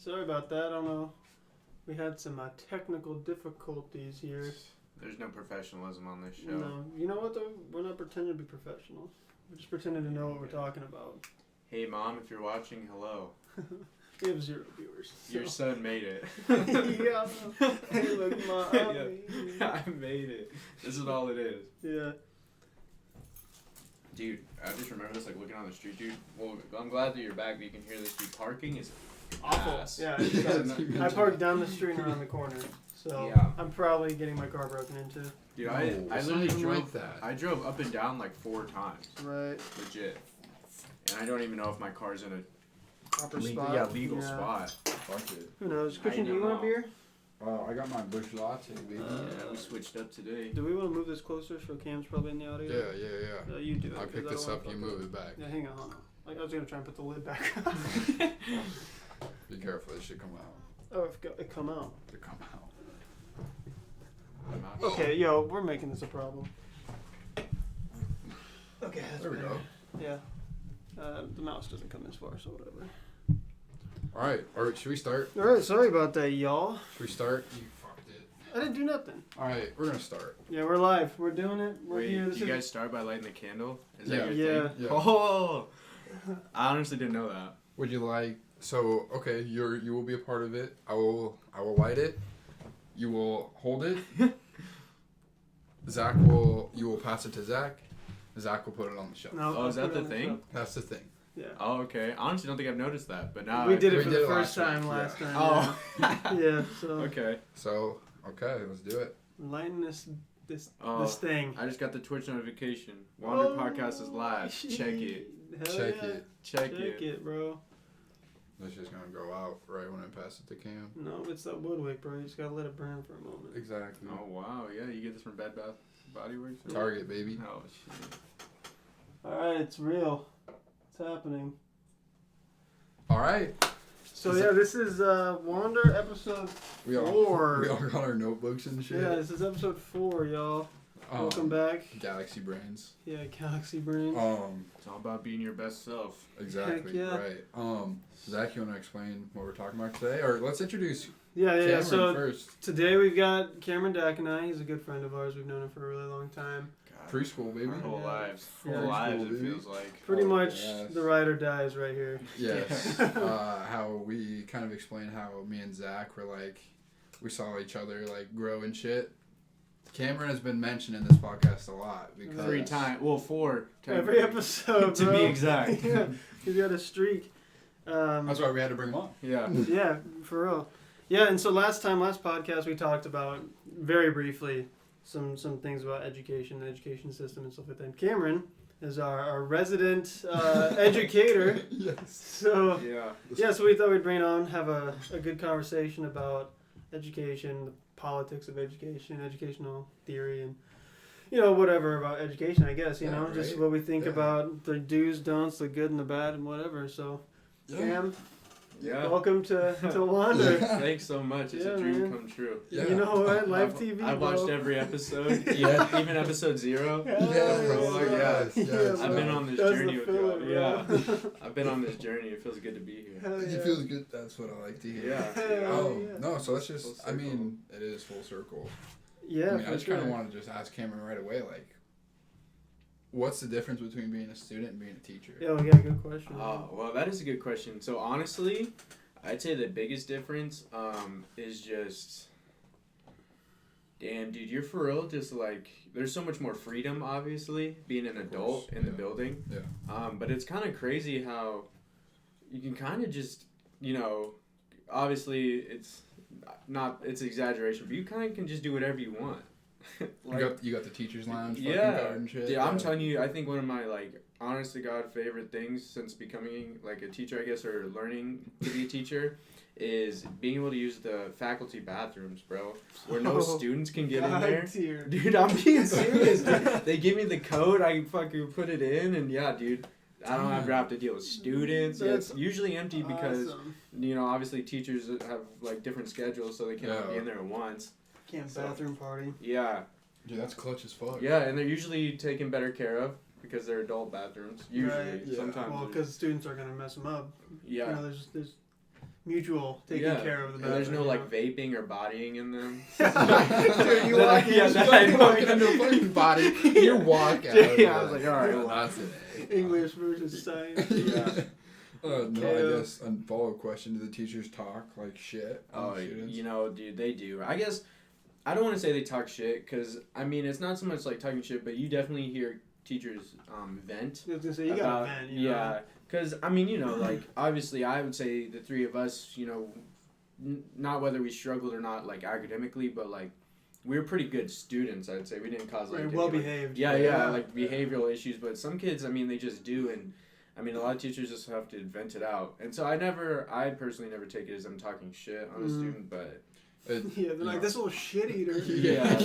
Sorry about that. I don't know. We had some technical difficulties here. There's no professionalism on this show. No. You know what, though? We're not pretending to be professionals. We're just pretending to know what we're talking about. Hey, Mom, if you're watching, hello. We have 0 viewers. So. Your son made it. Yeah. Hey, look, Mom. I made it. This is all it is. Yeah. Dude, I just remember this, like, looking on the street, dude. Well, I'm glad that you're back, but you can hear this, dude. Parking is Awful. ass. Yeah. I parked down the street and around the corner. So Yeah. I'm probably getting my car broken into. Dude, No, I it's literally not even drove like that. I drove up and down like 4 times. Right. Legit. And I don't even know if my car's in a Proper legal, spot. legal spot. Fuck it. Who knows? I Christian, do you don't want a know. beer? I got my bush latte, baby. Yeah, we switched up today. Do we want to move this closer so Cam's probably in the audio? Yeah. You do it. I 'cause pick don't this wanna up, you fuck move up. it back. Yeah, hang on. Like, I was gonna try and put the lid back on. Be careful, it should come out. Oh, it come out. To come out. I'm out. Okay, yo, we're making this a problem. Okay, that's There we better. go. Yeah. The mouse doesn't come this far, so whatever. Alright, should we start? All right, sorry about that, y'all. Should we start? You fucked it. I didn't do nothing. Alright, we're gonna start. Yeah, we're live. We're doing it. We're Wait, here. did This you is- guys start by lighting the candle? Is Yeah. that your Yeah. thing? Yeah. Oh! I honestly didn't know that. Would you like okay, you will be a part of it. I will light it. You will hold it. You will pass it to Zach. Zach will put it on the shelf. No, Oh, is I'll that put it the on thing? shelf. That's the thing. Yeah. Oh, okay. I honestly don't think I've noticed that, but now We did it we for did the it first last time week, last time. Oh. Yeah, so Okay. So, okay, let's do it. lighting this Oh, this thing. I just got the Twitch notification. Wander Podcast is live. shit. Check it. Hell Check yeah. it. Check Check it. it, bro. It's just gonna go out right when I pass it to Cam. No, it's that wood wick, bro. You just gotta let it burn for a moment. Exactly. Oh, wow. Yeah, you get this from Bed Bath Body Works? Target, baby. Oh, shit. Alright, it's real. It's happening. Alright. So Is yeah, it- this is Wander episode We all 4. got our notebooks and shit. Yeah, this is episode 4, y'all. Welcome back. Galaxy Brains. Yeah, Galaxy Brains. It's all about being your best self. Exactly. Heck yeah. Right. Zach, you wanna explain what we're talking about today? Or let's introduce yeah. Cameron So first. today we've got Cameron Dakanai. He's a good friend of ours. We've known him for a really long time. God. Preschool, baby. Our whole Yeah. lives. Yeah. Whole lives, Preschool, it baby. feels like. Pretty Oh, much yes. the ride or dies right here. Yes. How we kind of explained how me and Zach were like, we saw each other like grow and shit. Cameron has been mentioned in this podcast a lot because 3 times. Well, 4. Every episode, To bro. be exact. Yeah, he's got a streak. That's why we had to bring him on. Yeah. Yeah, for real. Yeah, and so last podcast we talked about very briefly some things about education, the education system and stuff like that. And Cameron is our resident educator. Yes. So Yeah. so we thought we'd bring it on, have a good conversation about education, the politics of education, educational theory, and whatever about education, I guess, Yeah, know, just right? what we think Yeah. about the do's, don'ts, the good and the bad and whatever. So Cam, Yeah. welcome to Wander. Thanks so much. It's Yeah, a dream man. come true. Yeah. You know what? Live I've- TV, I've watched bro. every episode. Yeah. Even episode 0. Yeah, Yes, bro, yes, yeah. yes. I've been on this That's journey the with filler, you. Yeah. bro. I've been on this journey. It feels good to be here. Hell yeah. It feels good. That's what I like to hear. Yeah. Hell yeah. No, so let's just, Full I circle. mean, it is full circle. Yeah, I mean, for I just sure. kind of want to just ask Cameron right away, like, what's the difference between being a student and being a teacher? Yeah, we got a good question. Oh, well, that is a good question. So, honestly, I'd say the biggest difference is just, damn, dude, you're for real. Just like, there's so much more freedom, obviously, being an Of adult course, in the yeah. building. Yeah. But it's kind of crazy how you can kind of just, obviously it's exaggeration, but you kind of can just do whatever you want. You got the teacher's lounge fucking Yeah. card and shit. Yeah, I'm telling you, I think one of my, honest to God favorite things since becoming, a teacher, I guess, or learning to be a teacher is being able to use the faculty bathrooms, bro, where no students can get in there. Tier. Dude, I'm being serious, dude. They give me the code, I fucking put it in, and yeah, dude, I don't ever have to deal with students. Yeah, it's That's usually empty because, Awesome. obviously teachers have, different schedules, so they can't all be Yeah. in there at once. Camp So- bathroom party. Yeah. Dude, that's clutch as fuck. Yeah, and they're usually taken better care of because they're adult bathrooms. Usually, Right. Yeah. sometimes. Well, there's- because students are gonna mess them up. yeah, There's mutual taking care of the and bathroom. there's no like vaping or bodying in them. Dude, you walk in, yeah, that I know. no fucking body. You walk out. Yeah, I was like, all right, well, not today. English versus science. Yeah. No, Okay. I guess a follow-up question: do the teachers talk like shit? on Oh, the students? you know, dude, they do. I guess I don't want to say they talk shit because I mean it's not so much like talking shit, but you definitely hear teachers vent. I was gonna say you gotta vent. You yeah, know? because I mean you know like obviously I would say the three of us you know not whether we struggled or not like academically, but like we were pretty good students. I'd say we didn't cause like Right, any, well like, behaved. yeah, like behavioral issues. But some kids, I mean, they just do, and I mean, a lot of teachers just have to vent it out. And so I personally never take it as I'm talking shit on a student, but Yeah, they're like this little shit eater. yeah,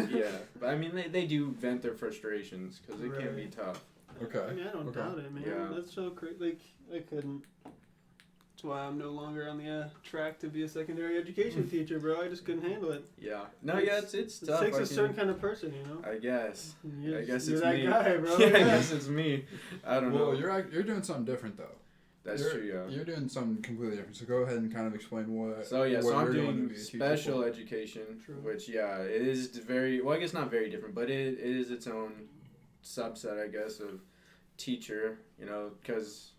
yeah. But I mean, they do vent their frustrations because it can be Right. tough. Okay. I mean, I don't Okay. doubt it, man. Yeah. That's so crazy. Like, I couldn't. That's why I'm no longer on the track to be a secondary education teacher, bro. I just couldn't handle it. Yeah. No, yeah, it's It tough. takes I a certain kind of person, you know. I guess. You're, I guess you're it's that me. guy, bro. Yeah, I guess it's me. I don't know. Well, you're doing something different though. That's you're, true. Yeah. You're doing something completely different. So go ahead and kind of explain what. So yeah, what so I'm you're doing to be a teacher special for. education, True. which yeah, it is very well. I guess not very different, but it is its own subset, I guess, of teacher. You know, because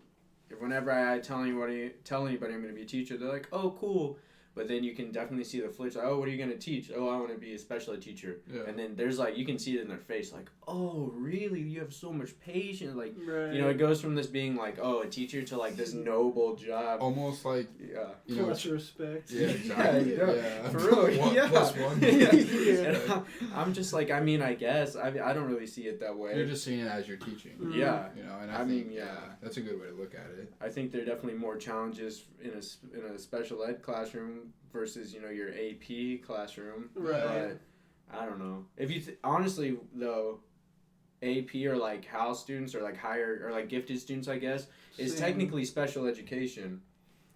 whenever I tell anybody I'm going to be a teacher, they're like, oh, cool. But then you can definitely see the flip side. Oh, what are you going to teach? Oh, I want to be a special ed teacher. Yeah. And then there's like, you can see it in their face, like, oh, really? You have so much patience. Like, Right. you know, it goes from this being like, oh, a teacher to like this noble job. Almost like Yeah. you know. Plus respect. Yeah, exactly. Yeah, Yeah. For real, One yeah. plus one. Yeah. And I'm just like, I mean, I guess. I don't really see it that way. You're just seeing it as you're teaching. Mm. Yeah. You know, and I I, think mean, yeah. that's a good way to look at it. I think there are definitely more challenges in a special ed classroom versus, you know, your AP classroom. Right. But I don't know. If you honestly though, AP or like HAL students or like higher or like gifted students, I guess, is Same. technically special education.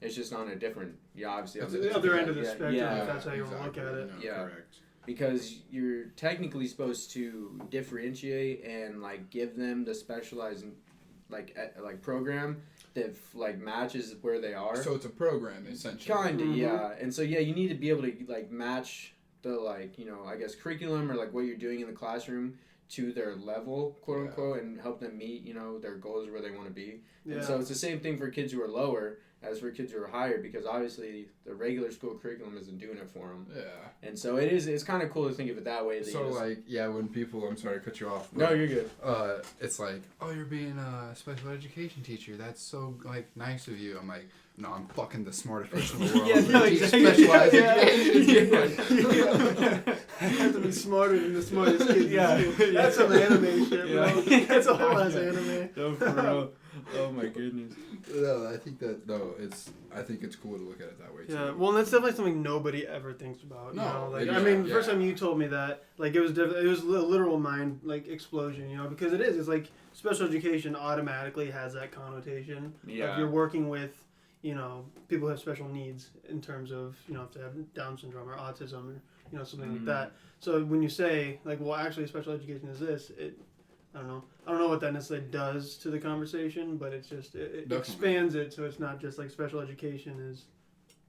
It's just on a different, obviously. It's on the other end of the yeah, spectrum, Yeah, if that's how you wanna look exactly. at it. No, Yeah. Correct. because you're technically supposed to differentiate and like give them the specialized like program that like matches where they are. So it's a program essentially. Kinda, Mhm. yeah. And so yeah, you need to be able to like match the like, you know, I guess curriculum or like what you're doing in the classroom to their level, quote Yeah. unquote, and help them meet, you know, their goals where they want to be. Yeah. And so it's the same thing for kids who are lower as for kids who are higher because obviously the regular school curriculum isn't doing it for them. Yeah. And so it's kind of cool to think of it that way. That So you just, like when people, I'm sorry to cut you off. no, but, you're good. it's like, oh, you're being a special education teacher. That's so like nice of you. I'm like, no, I'm fucking the smartest person in the world. Yeah, no, I teach exactly. specialized Yeah. education. I have to be smarter than the smartest kid. Yeah. in school. That's some anime shit, bro. Yeah. That's a whole ass anime. No, for real. Oh my goodness. No, I think it's cool to look at it that way too. Yeah, well, that's definitely something nobody ever thinks about. You No, know? Like, yeah, I mean, the first yeah. time you told me that, like, it was it was a literal mind like explosion, you know, because it is. It's like special education automatically has that connotation. Yeah. If you're working with, you know, people who have special needs in terms of, you know, if they have Down syndrome or autism or, you know, something like that. So when you say, like, well, actually, special education is this, I don't know what that necessarily does to the conversation, but it's just, it Definitely. expands it so it's not just like special education is,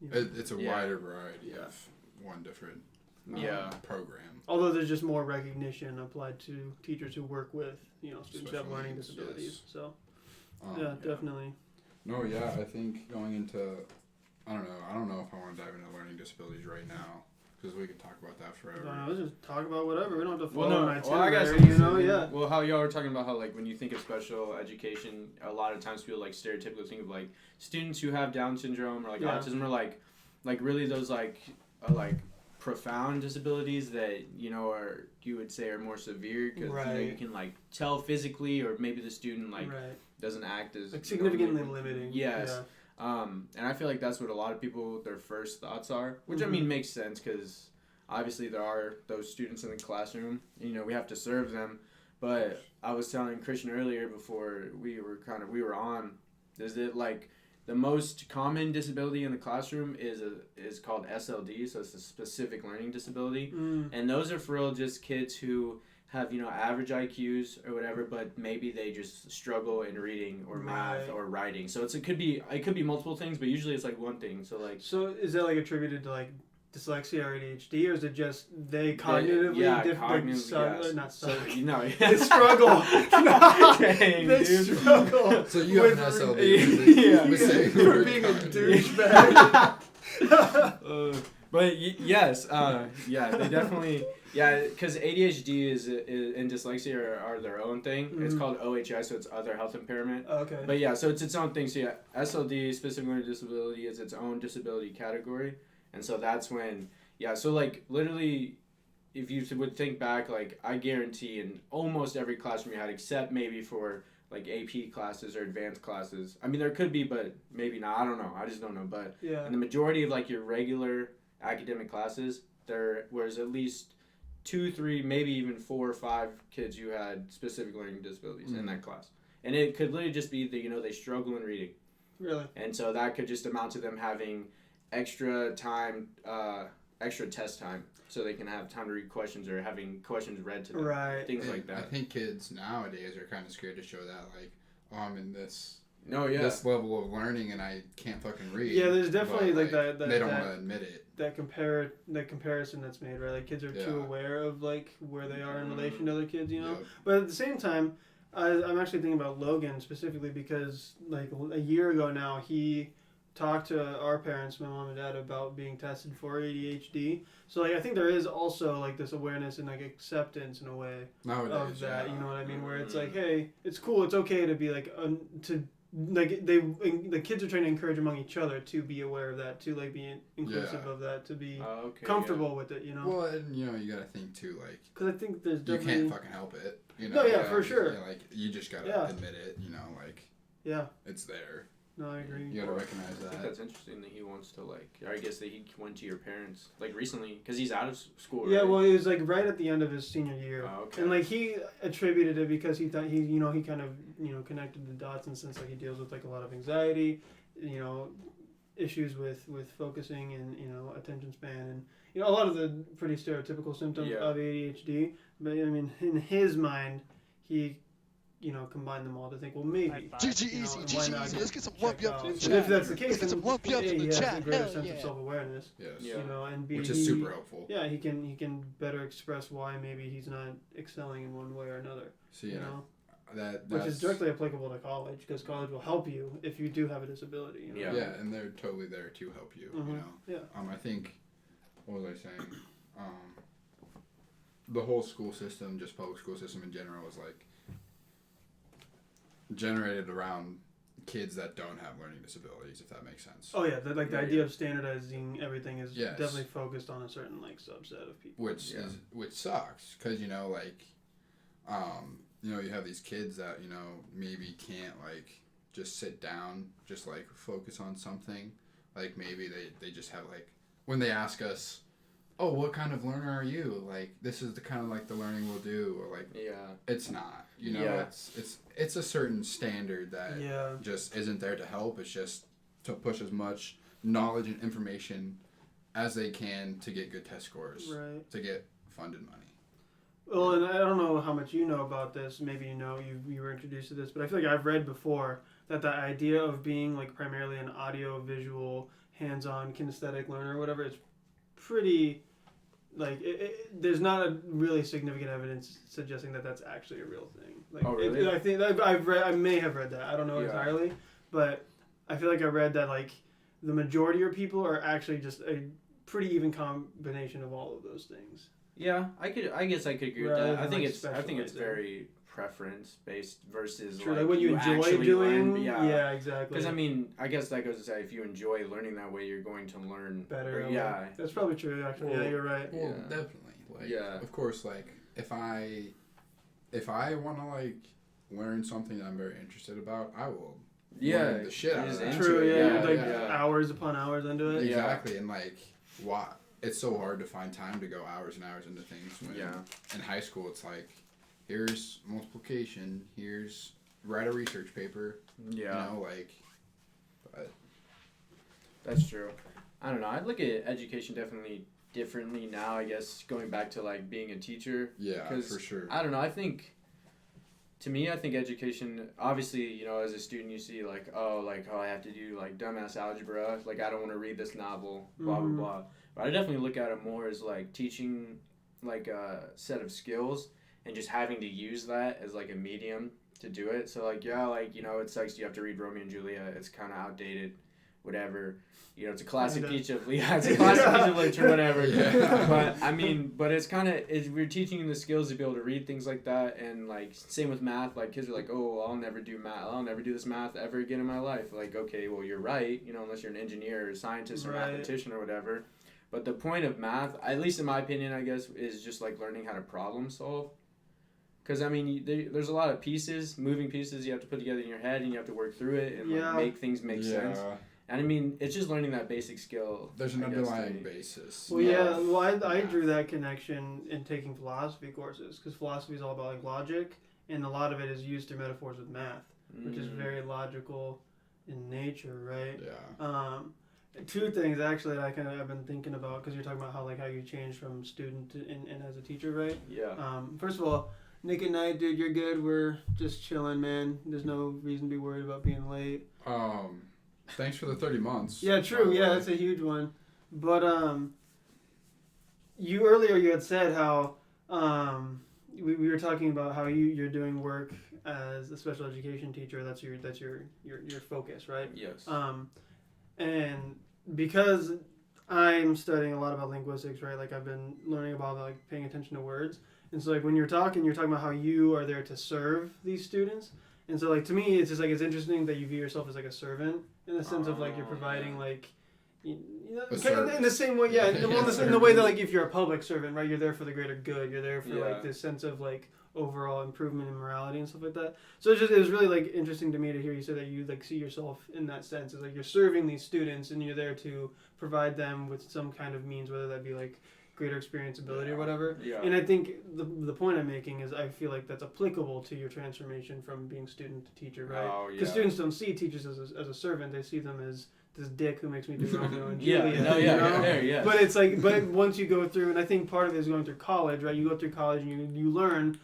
you know, It's a Yeah. wider variety Yeah. of one different Yeah. program. although there's just more recognition applied to teachers who work with, you know, students who have Special learning needs, disabilities. yes. So, Um, yeah, definitely. No, yeah, I think going into, I don't know if I want to dive into learning disabilities right now because we could talk about that I forever. don't know, let's just talk about whatever. We don't have to Well, follow no. an Well, I guess itinerary, you know? Yeah. Well, how y'all were talking about how like when you think of special education, a lot of times people like stereotypically think of like students who have Down syndrome or like Yeah. autism or like really those like profound disabilities that you know are you would say are more severe because you know you Right. can like tell physically or maybe the student like Right. doesn't act as Like significantly normally- limiting. Yes. Yeah. And I feel like that's what a lot of people, their first thoughts are, which I Mhm. mean makes sense because obviously there are those students in the classroom. You know, we have to serve them. But I was telling Christian earlier before we were on, is that like the most common disability in the classroom is called SLD, so it's a specific learning disability. Mm. And those are for real just kids who have average IQs or whatever, but maybe they just struggle in reading or math Right. or writing. So it could be multiple things, but usually it's like one thing. So like So is that like attributed to like dyslexia or ADHD, or is it just they cognitively cognitively, not so suck? they struggle. Dang, They dude. struggle. So you have an with- SLD. Yeah. We say the For word being a cognitive. douchebag. But yes, yeah, they definitely, because ADHD is and dyslexia are their own thing. It's Mhm. called OHI, so it's other health impairment. Okay. But yeah, so it's its own thing. So yeah, SLD, specific learning disability, is its own disability category, and so that's when so like literally, if you would think back, like I guarantee in almost every classroom you had, except maybe for like AP classes or advanced classes. I mean, there could be, but maybe not. I don't know. I just don't know. But Yeah. in the majority of like your regular academic classes, there was at least 2, 3, maybe even 4 or 5 kids who had specific learning disabilities in that class, and it could literally just be that they struggle in reading, Really. and so that could just amount to them having extra time, extra test time, so they can have time to read questions or having questions read to them, Right. things And like that. I think kids nowadays are kind of scared to show that, like, oh, I'm in this This level of learning and I can't fucking read. Yeah, there's definitely But, like that. They don't that, want to admit it. that comparison that's made, right? Like kids are too Yeah. aware of like where they are in relation to other kids, you know. Yep. But at the same time, I'm actually thinking about Logan specifically because like a year ago now he talked to our parents, my mom and dad, about being tested for ADHD. So like I think there is also like this awareness and like acceptance in a way Nowadays, of that. yeah. You know what I mean? Where it's like, hey, it's cool, it's okay to be like the kids are trying to encourage among each other to be aware of that, to like be inclusive Yeah. of that, to be Okay, comfortable with it, you know? Well, and you gotta think too, like, Because I think there's you definitely can't fucking help it. No, yeah, for sure. Like, you just gotta Yeah. admit it. Like, yeah. it's there. No, I agree. You gotta recognize I think that. that's interesting that he wants to or I guess that he went to your parents recently because he's out of school. Yeah, right? well, it was like right at the end of his senior year, Oh, okay. and like he attributed it because he thought he kind of connected the dots, and since like he deals with like a lot of anxiety, issues with focusing and attention span and a lot of the pretty stereotypical symptoms Yeah. of ADHD. But I mean, in his mind, he combine them all to think, well, maybe. GG you know, easy, and GG why easy. not Let's get some check lump yups out? in the And chat. if that's the case, Let's get then some lump yups A, in the he has a chat. greater Hell sense yeah. of self-awareness, Yes. Yeah. and B, Which is super helpful. yeah, he can better express why maybe he's not excelling in one way or another. So, You yeah, know, that's which is directly applicable to college because college will help you if you do have a disability. You know? Yeah. and they're totally there to help you. Mhm. Yeah. I think, what was I saying? The whole school system, just public school system in general, is like generated around kids that don't have learning disabilities, if that makes sense. Oh yeah, the Yeah, idea of standardizing everything is Yes. definitely focused on a certain like subset of people. Which sucks, because you have these kids that maybe can't like just sit down, just like focus on something. Like maybe they just have like when they ask us, oh, what kind of learner are you? Like this is the kind of like the learning we'll do, or like it's not. Yeah. It's a certain standard that Yeah. just isn't there to help. It's just to push as much knowledge and information as they can to get good test scores, Right. to get funded money. Well, and I don't know how much you know about this. Maybe you were introduced to this, but I feel like I've read before that the idea of being like primarily an audio visual, hands-on kinesthetic learner or whatever is pretty like there's not a really significant evidence suggesting that that's actually a real thing. Like, Oh, really? I think I may have read that. I don't know Yeah. entirely, but I feel like I read that like the majority of people are actually just a pretty even combination of all of those things. Yeah, I guess I could agree with Rather that. I than, think like, it's specializing. very preference based versus True, like what you enjoy actually doing. learn. Yeah, exactly. Because I mean, I guess that goes to say if you enjoy learning that way, you're going to learn better. or- yeah. That's probably true. Actually, Well, yeah, you're right. Well, Yeah. definitely. Like, Yeah. Of course, like if I want to like learn something that I'm very interested about, I will learn the shit out of just that. into True. it, Yeah, yeah, like yeah. hours upon hours into it. Yeah. Exactly, and like why it's so hard to find time to go hours and hours into things. When in high school, it's like here's multiplication, here's write a research paper. Yeah. But That's true. I don't know. I look at education definitely differently now. I guess going back to like being a teacher. Yeah, 'Cause for sure. I don't know. To me, I think education. Obviously, you know, as a student, you see like, oh, I have to do like dumbass algebra. Like, I don't want to read this novel. Blah blah blah. But I definitely look at it more as like teaching, like a set of skills, and just having to use that as like a medium to do it. So like, yeah, like, you know, it sucks. You have to read Romeo and Juliet. It's kind of outdated, whatever. You know, it's a classic piece of piece of literature, whatever. Yeah. But I mean, but it's kind of we're teaching them the skills to be able to read things like that, and like same with math. Like kids are like, oh, I'll never do math. I'll never do this math ever again in my life. Like, okay, well, you're right. You know, unless you're an engineer or a scientist or mathematician or whatever. But the point of math, at least in my opinion, I guess, is just like learning how to problem solve. Because, I mean, there's a lot of moving pieces you have to put together in your head, and you have to work through it and like, make things make sense. And I mean, it's just learning that basic skill. There's an underlying basis. Well, I drew that connection in taking philosophy courses, because philosophy is all about like logic, and a lot of it is used through metaphors with math, which is very logical in nature, right? Yeah. Two things actually that I've been thinking about, because you're talking about how you change from student and as a teacher, right? Yeah. First of all, Nick and Knight, dude, you're good. We're just chilling, man. There's no reason to be worried about being late. Thanks for the 30 months. Yeah, true. Yeah, that's a huge one. But you earlier you had said how we were talking about how you're doing work as a special education teacher. That's your focus, right? Yes. And because I'm studying a lot about linguistics, right? Like I've been learning about like paying attention to words. And so like when you're talking about how you are there to serve these students. And so like to me it's just like it's interesting that you view yourself as like a servant in the sense of like you're providing like you know in the same way in the way that like if you're a public servant, right, you're there for the greater good, you're there for like this sense of like overall improvement in morality and stuff like that. So it was really like interesting to me to hear you say that you like see yourself in that sense. It's like you're serving these students and you're there to provide them with some kind of means, whether that be like greater experience ability or whatever. Yeah. And I think the point I'm making is I feel like that's applicable to your transformation from being student to teacher, right? Oh, Because students don't see teachers as a servant, they see them as this dick who makes me do Romeo and Yeah, Juliet. no, yeah, you know? there, yes. But it's like, but once you go through, and I think part of it is going through college, right? You go through college and you learn,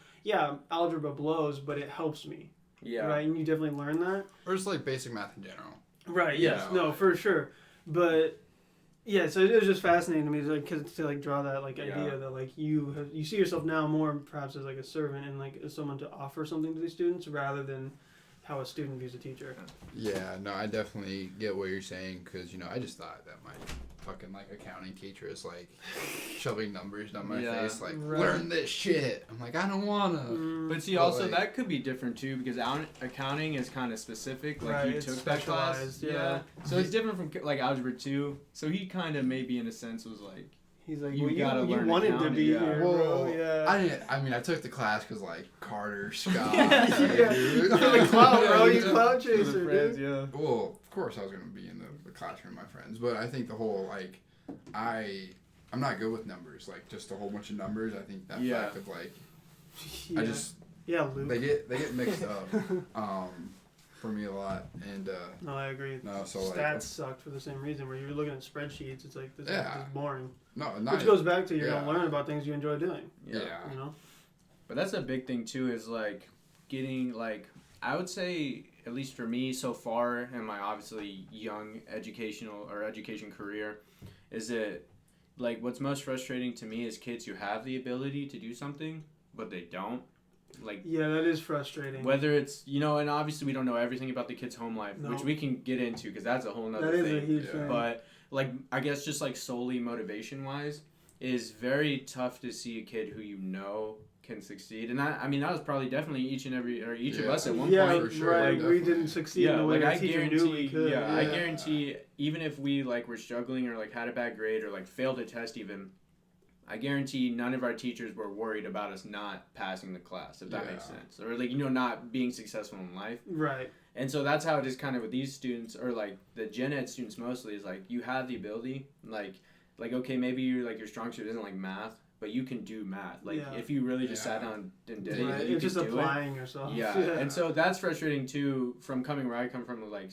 algebra blows, but it helps me. Yeah. Right? And you definitely learn that. Or just like basic math in general. Right, yes. Yeah. No, for sure. But yeah, so it was just fascinating to me to draw that like idea that like you see yourself now more perhaps as like a servant and like as someone to offer something to these students rather than how a student views a teacher. Yeah, no, I definitely get what you're saying because I just thought that my fucking like accounting teacher is like shoving numbers down my face like learn this shit. I'm like I don't wanna. But see, also like, that could be different too because accounting is kind of specific. Like he took that class, So it's different from like algebra 2. So he kind of maybe in a sense was like. He's like, you gotta learn wanted accounting, to be here, bro. Yeah. I took the class because like Carter, Scott. You're the clout, bro. You clout chaser, friends, dude. Yeah. Well, of course I was gonna be in the classroom with my friends, but I think the whole like, I'm not good with numbers. Like just a whole bunch of numbers. I think that fact of like, I just Luke. They get mixed up. For me a lot, and no, I agree. So stats like, sucked for the same reason. Where you're looking at spreadsheets, it's like this is boring. No, which goes back to you're gonna learn about things you enjoy doing. Yeah. You know. But that's a big thing too. Is like getting like I would say at least for me so far in my obviously young education career, is that like what's most frustrating to me is kids who have the ability to do something but they don't. Like that is frustrating. Whether it's and obviously we don't know everything about the kid's home life, which we can get into because that's a whole nother thing. That is a huge thing. But like I guess just like solely motivation wise, is very tough to see a kid who can succeed, and that was probably definitely each of us at one point. For sure, right. We didn't succeed in the way the teacher knew we could. I guarantee even if we like were struggling or like had a bad grade or like failed a test even. I guarantee none of our teachers were worried about us not passing the class, if that makes sense. Or, like, not being successful in life. Right. And so that's how it is kind of with these students, or, like, the gen ed students mostly, is, like, you have the ability. Like okay, maybe your strong suit isn't, like, math, but you can do math. Like, if you really just sat down and did it, you could just do applying yourself. Yeah. And so that's frustrating, too, from coming where I come from, like,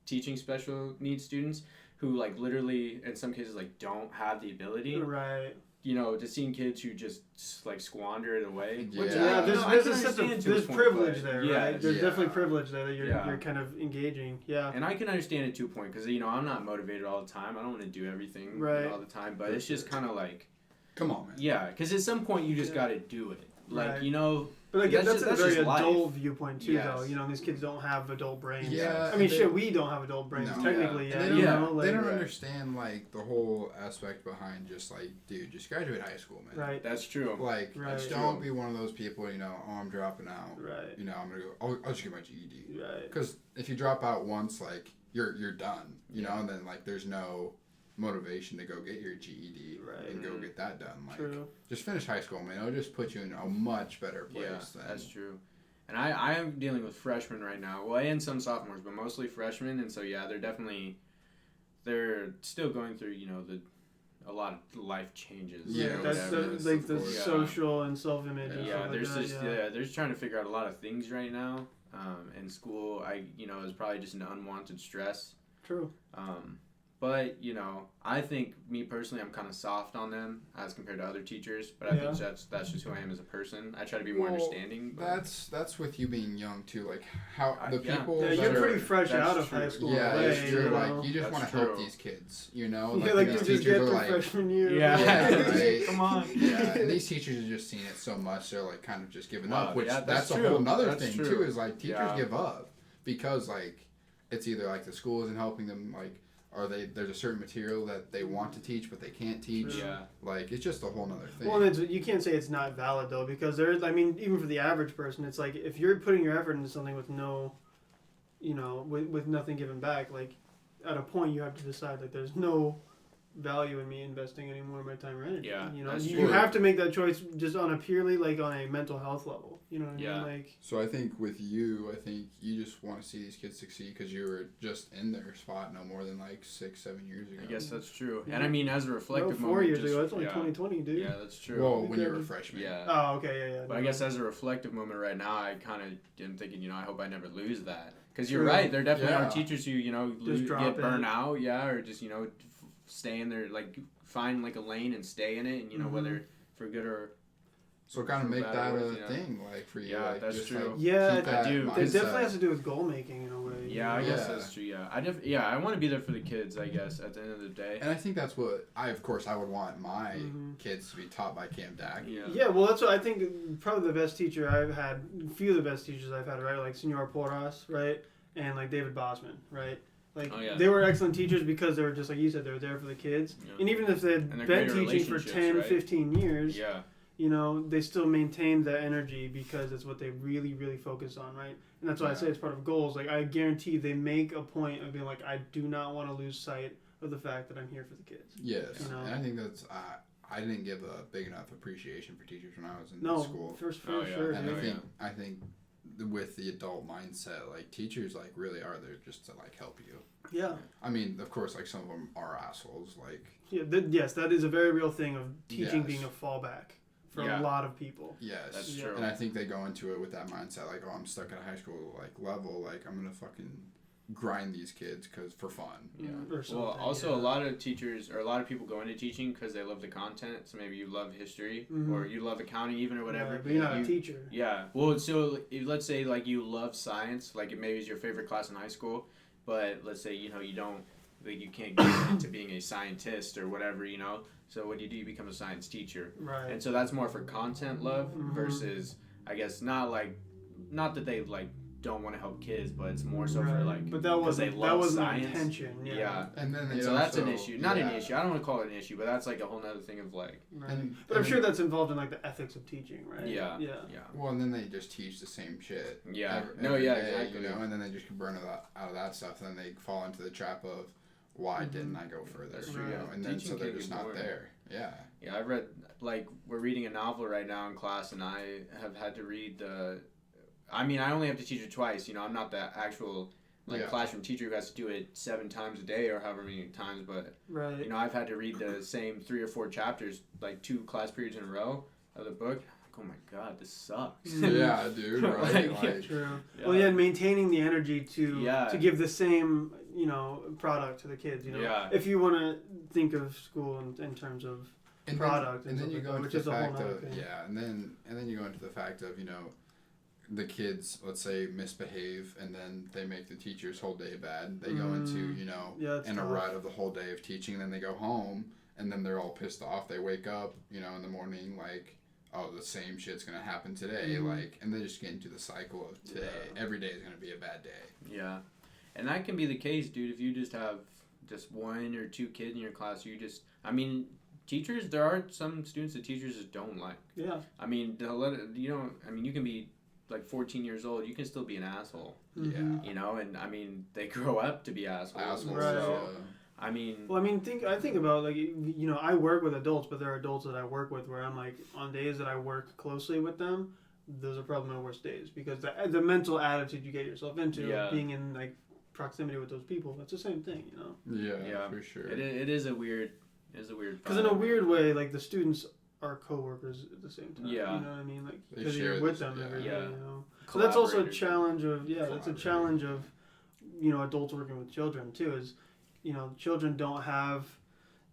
teaching special needs students. who like literally in some cases like don't have the ability. Right. You know, to seeing kids who just like squander it away. Yeah. Which, Yeah, you know, I there's can a sense understand of to a there's point, privilege but there, yeah, right? There's yeah. definitely privilege there that Yeah. you're kind of engaging. Yeah. And I can understand it to a point because, you know, I'm not motivated all the time. I don't want to do everything you know, Right. all the time. But For it's just sure. kind of like, Come on, man. yeah, because at some point you just Yeah. got to do it. Like, Right. you know, But again, That's that's just- a that's very just life. adult viewpoint too, Yes. though. You know, these kids don't have adult brains. Yeah, I mean, they- shit, we don't have adult brains No. technically. Yeah. Yeah. And You they Yeah. know, like, They don't Right. understand like the whole aspect behind just like, dude, just graduate high school, man. Right. that's true. Like, Right. don't be one of those people. You know, oh, I'm dropping out. Right. You know, I'm gonna go. I'll just get my GED. Right. Because if you drop out once, like you're done. You Yeah. know, and then like there's no motivation to go get your GED Right. and go Mhm. get that done. Like, True. just finish high school, man. It'll just put you in a much better place. Yeah, than, that's true. And I am dealing with freshmen right now. Well, and some sophomores, but mostly freshmen. And so, yeah, they're still going through, you know, a lot of life changes. Yeah, or That's whatever. yes, like of the course. Yeah. social and self-image. and Yeah, stuff like there's that, just they're just trying to figure out a lot of things right now. And school, is probably just an unwanted stress. True. But you know, I think me personally, I'm kind of soft on them as compared to other teachers. But I Yeah. think that's just who I am as a person. I try to be more Well, understanding. But That's with you being young too. Like how the Yeah. people. Yeah, that you're are- pretty fresh that's out of true. high school. Yeah, in a it's way, true. you know? Like you just That's want to help true. these kids. You know, Yeah, like these you just teachers get are the like, freshman year. Yeah. Yeah, right. Come on. yeah, and these teachers are just seeing it so much, they're like kind of just giving Wow, up. Which yeah, that's that's a true. whole nother That's thing true. too. Is like teachers Yeah. give up because like it's either like the school isn't helping them, like, or there's a certain material that they want to teach but they can't teach. True. Yeah. Like it's just a whole nother thing. Well, you can't say it's not valid though, because I mean, even for the average person, it's like if you're putting your effort into something with no, you know, with nothing given back, like at a point you have to decide like there's no value in me investing any more of my time or energy. Yeah, you know, that's you true. have to make that choice just on a purely like on a mental health level. You know what I Yeah. mean? Like, So I think with you, I think you just want to see these kids succeed because you were just in their spot no more than like 6-7 years ago. I guess that's true. Yeah. And I mean, as a no, reflective 4 moment, years just, ago, that's only yeah, 2020, dude. Yeah, that's true. Well, when you Yeah. were a freshman. yeah. Oh, okay, yeah. But I guess as a reflective moment right now, I kind of am thinking, you know, I hope I never lose that. Because you're True. right. There definitely Yeah. are teachers who, you know, Just drop get burned it. out, yeah, or just, you know, stay in there, like, find, like, a lane and stay in it, and, you know, Mhm. whether for good or... So kind of for make bad that or a worse, yeah. thing, like for you. Yeah, like, that's just, true. Like, Yeah, keep I that do. It mindset. definitely has to do with goal making in a way. Yeah, I you guess know? that's true, yeah. I want to be there for the kids, I guess, at the end of the day. And I think that's what I would want my Mhm. kids to be taught by Cam Dack. Yeah. Yeah, well, that's what I think. Probably the best teacher I've had, a few of the best teachers I've had, right? Like Senor Porras, right, and like David Bosman, right. Like Oh, yeah. they were excellent teachers because they were just like you said, they were there for the kids. Yeah. And even if they had And they're been great teaching for relationships, 10, right? 15 years, Yeah. you know, they still maintained that energy because it's what they really, really focus on, right? And that's why I say Yeah. it's part of goals. Like I guarantee they make a point of being like, I do not want to lose sight of the fact that I'm here for the kids. Yes, You know? and I think that's I didn't give a big enough appreciation for teachers when I was in No, school. for Oh, yeah. sure. And dude. I think with the adult mindset, like teachers like really are there just to like help you. Yeah. I mean, of course, like some of them are assholes. Like Yeah, yes, that is a very real thing of teaching Yes. being a fallback for Yeah. a lot of people. yes, That's Yeah. true. and I think they go into it with that mindset, like, oh, I'm stuck at a high school like level, like I'm gonna fucking grind these kids because for fun. Yeah. Or something, Well, also yeah. a lot of teachers or a lot of people go into teaching because they love the content. So maybe you love history Mhm. or you love accounting even or whatever. Right, but you're not You- a teacher. Yeah. Well, so let's say like you love science, like it maybe is your favorite class in high school, but let's say you know you don't, like you can't get into being a scientist or whatever, you know. So what do? You become a science teacher, Right. and so that's more for content love Mhm. versus I guess not that they like don't want to help kids, but it's more so for Right. like But that 'cause wasn't they that love wasn't science. the intention. Yeah. Yeah. And then And they so that's an also- issue. Not an yeah. issue. I don't want to call it an issue, but that's like a whole nother thing of like, Right. And- But I'm and sure then- that's involved in like the ethics of teaching, right? yeah, Yeah. yeah, Well, and then they just teach the same shit. yeah. every No, yeah, day, exactly. You know, and then they just burn out of that stuff. And then they fall into the trap of, why Mhm. didn't I go further? That's true, You know, yeah. and then Teaching so they're can just get not boring. there. Yeah. Yeah, I've read, like, we're reading a novel right now in class, and I have had to read I mean, I only have to teach it twice, you know, I'm not the actual, like, Yeah. classroom teacher who has to do it 7 times a day or however many times, but, Right. you know, I've had to read the same 3 or 4 chapters, like, 2 class periods in a row of the book. I'm like, oh my god, this sucks. Yeah, dude. Right. Like, Like, True. Yeah. Well, yeah, and maintaining the energy to Yeah. to give the same product to the kids. Yeah. If you want to think of school in terms of product, and then you go into which the is a whole fact nother of thing. and then you go into the fact of the kids, let's say, misbehave, and then they make the teacher's whole day bad. They go into in a rut of the whole day of teaching, and then they go home, and then they're all pissed off. They wake up in the morning like, oh, the same shit's gonna happen today, and they just get into the cycle of today. Yeah. Every day is gonna be a bad day. Yeah, and that can be the case, dude. If you just have just one or two kids in your class, teachers, there are some students that teachers just don't like. Yeah. You can be like 14 years old, you can still be an asshole. Yeah. And they grow up to be assholes. Right. So, I think about I work with adults, but there are adults that I work with where I'm like, on days that I work closely with them, those are probably my worst days because the mental attitude you get yourself into being in like proximity with those people, that's the same thing, Yeah, for sure. It is a weird because in a weird way, like the students are co-workers at the same time. Yeah. You know what I mean? Like because you're with them every day. So that's also a challenge of adults working with children too. Is children don't have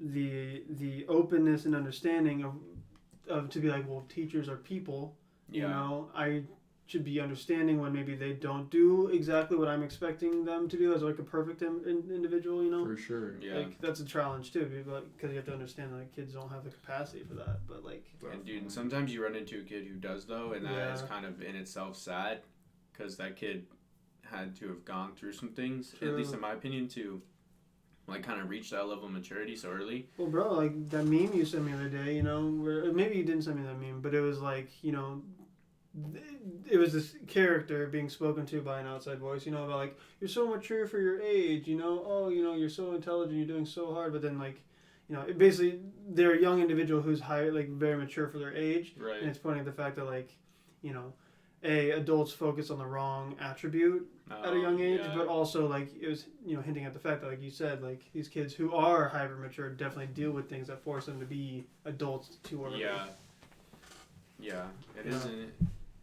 the openness and understanding of to be like, well, teachers are people. I should be understanding when maybe they don't do exactly what I'm expecting them to do as like a perfect individual, For sure. Yeah. Like that's a challenge too, because you have to understand that like, kids don't have the capacity for that. But like, and dude, sometimes you run into a kid who does though, and that is kind of in itself sad, because that kid had to have gone through some things, at least in my opinion, to like kind of reach that level of maturity so early. Well, bro, like that meme you sent me the other day, where maybe you didn't send me that meme, but it was like, it was this character being spoken to by an outside voice, about like, you're so mature for your age, you're so intelligent, you're doing so hard, but then like, basically they're a young individual who's very mature for their age, right? And it's pointing at the fact that like, adults focus on the wrong attribute at a young age, but also like it was hinting at the fact that like you said, like these kids who are hyper mature definitely deal with things that force them to be adults too early. It isn't.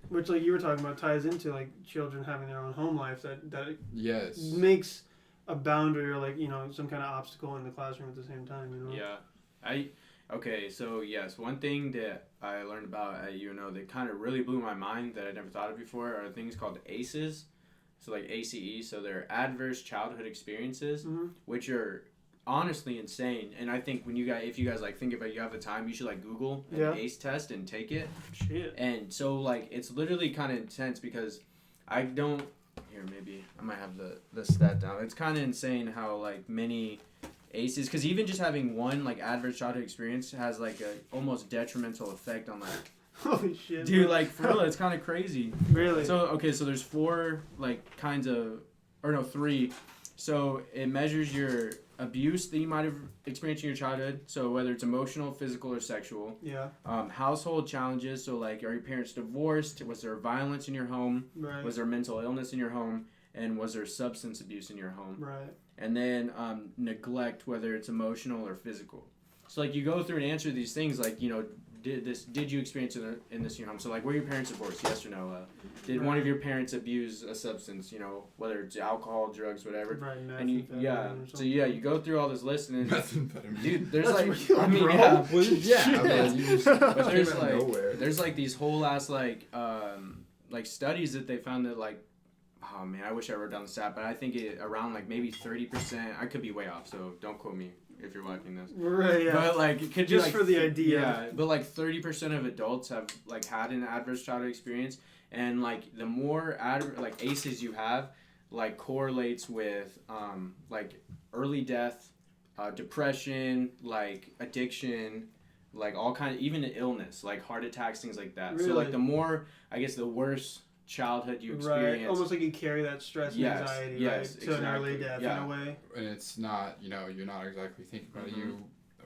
Which, like you were talking about, ties into like children having their own home life that yes makes a boundary or like some kind of obstacle in the classroom at the same time. So yes, one thing that I learned about at UNO that kind of really blew my mind that I never thought of before are things called ACEs. So like ACE, so they're adverse childhood experiences, which are honestly insane. And I think if you guys like think about it, you have the time, you should like Google an ACE test and take it. Shit. And so like it's literally kind of intense because maybe I might have the stat down. It's kind of insane how like many ACEs, because even just having one like adverse childhood experience has like a almost detrimental effect on like. Holy shit, dude, bro. like for real, it's kind of crazy. Really? So there's three. So it measures your abuse that you might have experienced in your childhood. So whether it's emotional, physical, or sexual. Yeah. Household challenges. So like, are your parents divorced? Was there violence in your home? Right. Was there mental illness in your home? And was there substance abuse in your home? Right. And then neglect, whether it's emotional or physical. So like you go through and answer these things like, did you experience in this in your home? So like, were your parents divorced? Yes or no? Did one of your parents abuse a substance? Whether it's alcohol, drugs, whatever. Right. And you you go through all this list and dude, there's That's like, real, bro. But there's like these whole ass like studies that they found that like, oh man, I wish I wrote down the stat, but I think around like maybe 30%. I could be way off, so don't quote me if you're watching this. Right, yeah. But like, it could just be like, for the idea. Yeah, but like 30% of adults have like had an adverse childhood experience, and like the more ACEs you have, like correlates with like early death, depression, like addiction, like all kind of even illness, like heart attacks, things like that. Really? So like the more, I guess, the worse childhood you experience. Right, almost like you carry that stress and anxiety to an early death in a way. And it's not, you're not exactly thinking about it.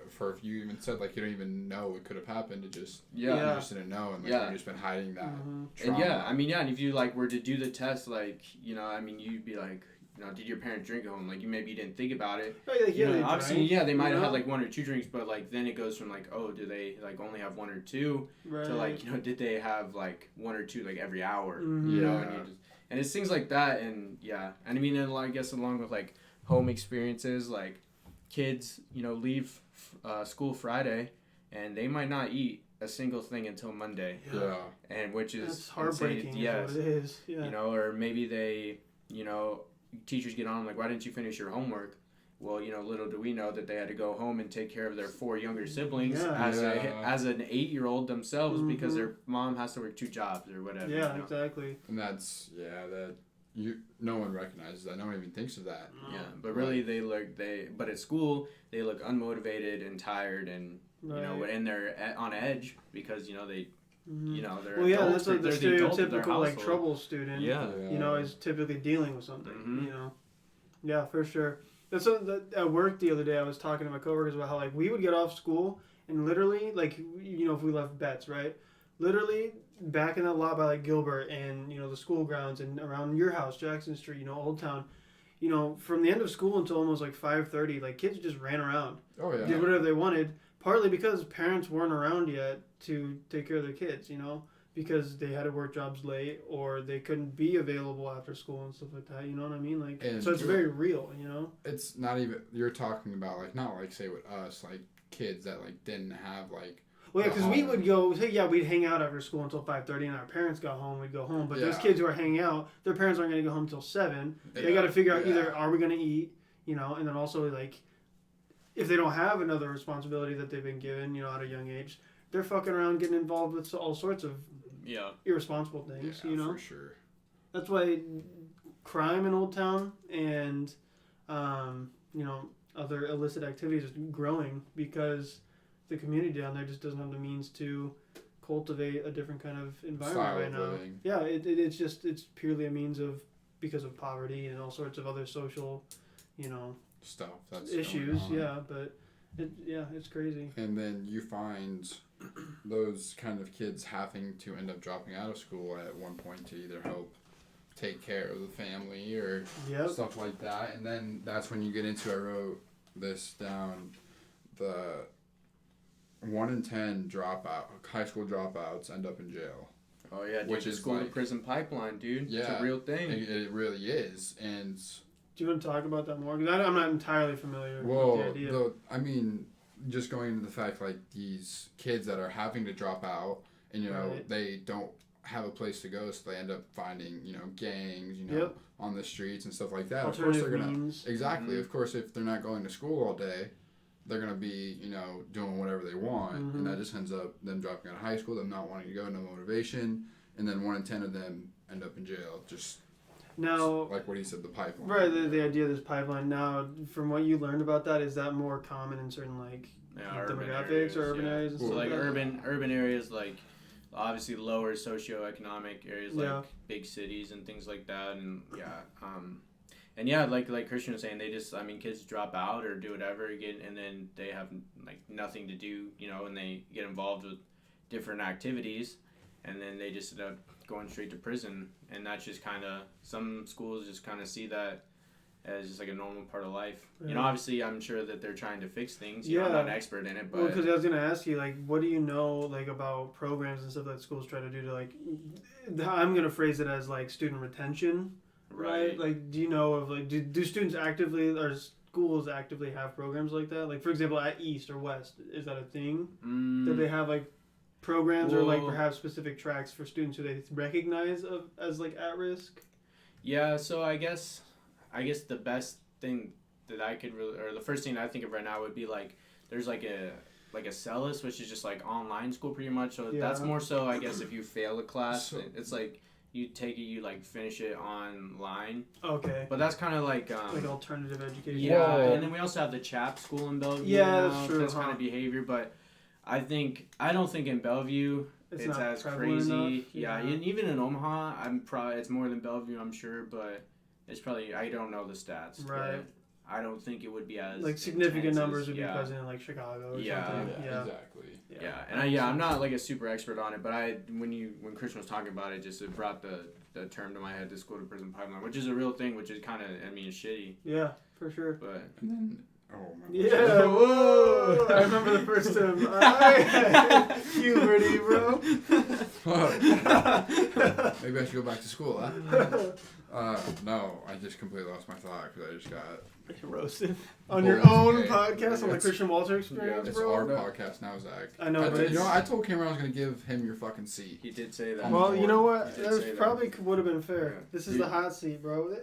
If you even said like you don't even know what could have happened, it just you just didn't know, and like you've just been hiding that. Trauma. And if you like were to do the test, like you'd be like, did your parents drink at home? Like maybe you didn't think about it. Right, like, obviously, they might have had like one or two drinks, but like then it goes from like, oh, do they like only have one or two to like, did they have like one or two like every hour? And it's things like that, and I guess along with like home experiences. Like kids, leave school Friday, and they might not eat a single thing until Monday. Yeah. And which is That's heartbreaking. insane. Yes. Is what it is. Yeah. Or maybe they, teachers get on like, why didn't you finish your homework? Well, little do we know that they had to go home and take care of their 4 younger siblings as an 8-year-old themselves because their mom has to work 2 jobs or whatever. Yeah, exactly. And that's no one recognizes that. No one even thinks of that. Yeah, but really but at school they look unmotivated and tired and and they're on edge because they. They're well, yeah, adults, that's like the they're adults of their stereotypical like household. trouble student. Yeah. Is typically dealing with something. Mm-hmm. Yeah, for sure. That's something that at work the other day I was talking to my coworkers about how like we would get off school and literally like if we left bets, right, literally back in that lot by like Gilbert and the school grounds and around your house, Jackson Street, Old Town, from the end of school until almost like 5:30, like kids just ran around, did whatever they wanted. Partly because parents weren't around yet to take care of their kids, because they had to work jobs late or they couldn't be available after school and stuff like that. You know what I mean? Like, so it's very real. It's not even you're talking about like not like say with us like kids that like didn't have like. Well, yeah, because we would go. We'd hang out after school until 5:30, and our parents got home. We'd go home. But those kids who are hanging out, their parents aren't going to go home till 7. They got to figure out either are we going to eat, and then also like. If they don't have another responsibility that they've been given, at a young age, they're fucking around getting involved with all sorts of irresponsible things, for sure. That's why crime in Old Town and, other illicit activities is growing because the community down there just doesn't have the means to cultivate a different kind of environment right now. Living. Yeah, it's purely a means of, because of poverty and all sorts of other social, stuff that's issues, but it's crazy. And then you find those kind of kids having to end up dropping out of school at one point to either help take care of the family or stuff like that. And then that's when you get into, I wrote this down, the 1 in 10 high school dropouts end up in jail. Oh yeah, which is school to prison pipeline, dude. Yeah, it's a real thing. It really is. And do you want to talk about that more? Because I'm not entirely familiar with the idea. Just going into the fact like these kids that are having to drop out and they don't have a place to go, so they end up finding gangs on the streets and stuff like that. Alternative of course they're means. gonna exactly. Of course, if they're not going to school all day, they're gonna be doing whatever they want, and that just ends up them dropping out of high school, them not wanting to go, no motivation, and then 1 in 10 of them end up in jail. Now, like what he said, the pipeline. Right, the idea of this pipeline. Now, from what you learned about that, is that more common in certain demographics or urban areas? And so stuff like that? urban areas, like obviously lower socioeconomic areas, like big cities and things like that, and like Christian was saying, they just kids drop out or do whatever and then they have like nothing to do, and they get involved with different activities, and then they just end up going straight to prison. And that's just kind of, some schools just kind of see that as just like a normal part of life. Right. Obviously I'm sure that they're trying to fix things. I'm not an expert in it, but... Well, because I was going to ask you, like, what do you know, like, about programs and stuff that schools try to do to, like, I'm going to phrase it as, like, student retention, right? Like, do you know of, like, do students actively, or schools actively have programs like that? Like, for example, at East or West, is that a thing? That they have, like, programs or like perhaps specific tracks for students who they recognize as like at risk? Yeah, so I guess the best thing that I could really, or the first thing I think of right now would be like there's like a CELIS, which is just like online school pretty much. So that's more so I guess if you fail a class, it's like you take it, you like finish it online. Okay. But that's kind of like alternative education. Yeah, and then we also have the CHAP school in Bellevue. Yeah, that's true. That's kind of behavior, but I don't think in Bellevue it's as crazy. Enough. Yeah, and even in Omaha, it's more than Bellevue, I'm sure, but it's probably, I don't know the stats. Right. But I don't think it would be as like significant numbers would be present in like Chicago or something. Yeah, exactly. Yeah, and I'm not like a super expert on it, but when Christian was talking about it, it brought the term to my head, the school to prison pipeline, which is a real thing, which is kind of shitty. Yeah, for sure. But and then whoa! I remember the first time puberty, bro. Maybe I should go back to school, huh? No, I just completely lost my thought because I just got. Roasted on Well, your own okay. podcast on the It's- Christian Walter Experience, It's bro. our podcast now, Zach. I know, but you know, it's- I told Cameron I was gonna give him your fucking seat. He did say that. Well, you know what? He did That say that. probably would have been fair. Yeah. This is You- the hot seat, bro.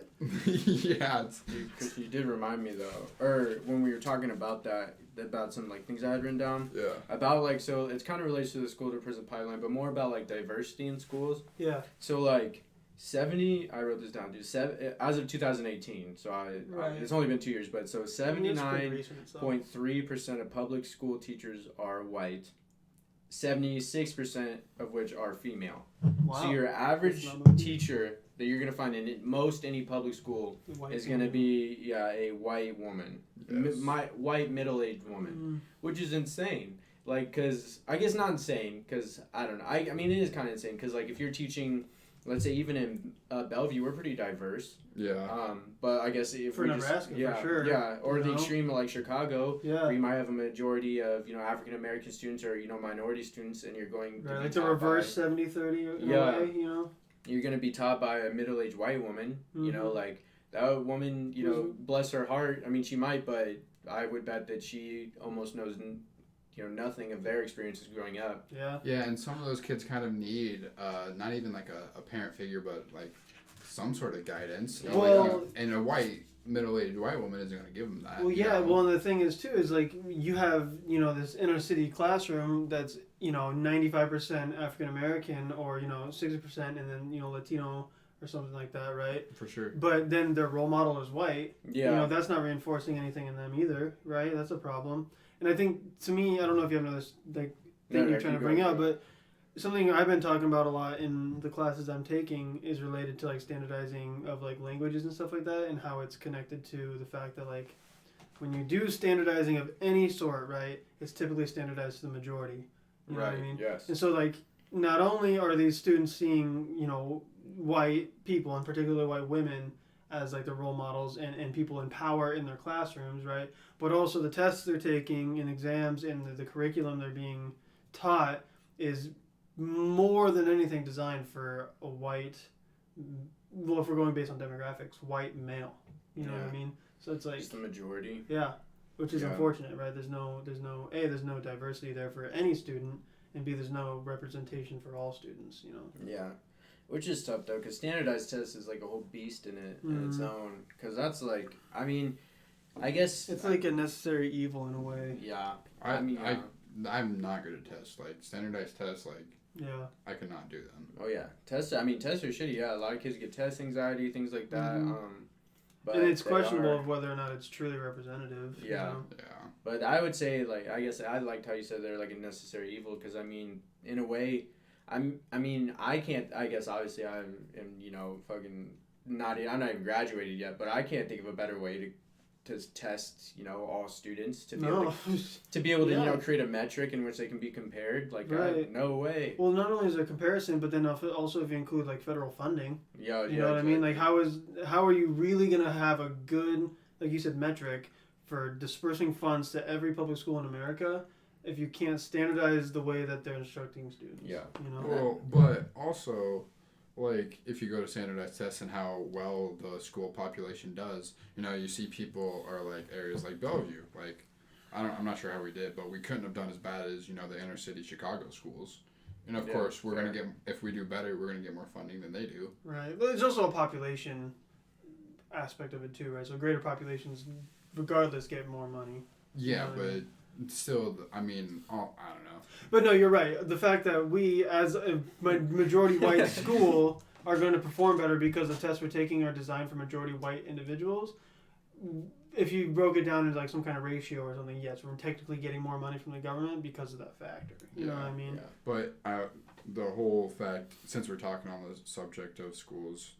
Yeah, it's, Because you did remind me though, or when we were talking about that, about some like things I had written down yeah. about like, so it's kind of relates to the school to prison pipeline, but more about like diversity in schools. Yeah. So like 70, I wrote this down, dude. As of 2018, so Right. it's only been 2 years, but so It's pretty 79.3% recent itself. of public school teachers are white. 76% of which are female. Wow. So your average That's not- teacher that you're gonna find in most any public school White is gonna people. be a white woman, Yes. white middle-aged woman, which is insane. Like, cause I guess not insane, cause I don't know. I mean, it is kind of insane, cause like if you're teaching, let's say even in Bellevue, we're pretty diverse. Yeah. But I guess if For we Nebraska, just, yeah, for sure, yeah, or you the know? extreme of like Chicago, Yeah. where you might have a majority of African American students or minority students, and you're going to Right, be like the taught reverse by- 70-30 in Yeah. a way, you know? you're gonna be taught by a middle-aged white woman. You know, Mhm. like that woman. You know, bless her heart. I mean, she might, but I would bet that she almost knows, nothing of their experiences growing up. Yeah. Yeah, and some of those kids kind of need not even like a parent figure, but like some sort of guidance. And, Well- and a middle-aged white woman isn't going to give them that. Well, you yeah. know? Well, and the thing is too is like you have this inner city classroom that's 95% African American or 60% and then Latino or something like that, right? For sure. But then their role model is white. Yeah. That's not reinforcing anything in them either, right? That's a problem. And I think to me, I don't know if you have another like thing No, you're trying to keep bring going. up, but something I've been talking about a lot in the classes I'm taking is related to like standardizing of like languages and stuff like that, and how it's connected to the fact that like when you do standardizing of any sort, right, it's typically standardized to the majority. You know right. what I mean? Yes. And so like not only are these students seeing white people, and particularly white women, as like the role models and people in power in their classrooms, right? But also the tests they're taking and exams and the curriculum they're being taught is more than anything designed for a white, well, if we're going based on demographics, white male. You know what I Yeah. mean? So it's like, Just the majority. yeah, which is Yeah. unfortunate, right? There's no there's no diversity there for any student, and B, there's no representation for all students. Yeah. Which is tough though, because standardized tests is like a whole beast in its Mhm. own. Because that's like, I mean, I guess It's like a necessary evil in a way. yeah. I'm not good at tests. Like standardized tests, like Yeah. I could not do them. Oh yeah, tests. I mean, tests are shitty. Yeah, a lot of kids get test anxiety, things like that. Mhm. But And it's they questionable are- of whether or not it's truly representative. Yeah. Yeah. But I would say, like, I guess I liked how you said they're like a necessary evil, because I mean, in a way, I can't. I guess obviously I am fucking not. I'm not even graduated yet, but I can't think of a better way to test all students to be able No. to be able to Yeah. create a metric in which they can be compared. Like, Right. no way. Well, not only is there comparison, but then also if you include like federal funding, Yeah, you know what I mean? Like how are you really gonna have a good, like you said, metric for dispersing funds to every public school in America if you can't standardize the way that they're instructing students? Yeah. You know. Well, but also, like, if you go to standardized tests and how well the school population does, you see people are like areas like Bellevue. Like, I'm not sure how we did, but we couldn't have done as bad as the inner city Chicago schools. And of Yeah, course, we're fair. gonna get, if we do better, we're gonna get more funding than they do. Right. But there's also a population aspect of it too, right? So greater populations, regardless, get more money. Yeah, You know what I but still, I don't know. But no, you're right. The fact that we, as a majority white school, are going to perform better because the tests we're taking are designed for majority white individuals. If you broke it down into like some kind of ratio or something, yes, we're technically getting more money from the government because of that factor. You know what I mean? Yeah. But the whole fact, since we're talking on the subject of schools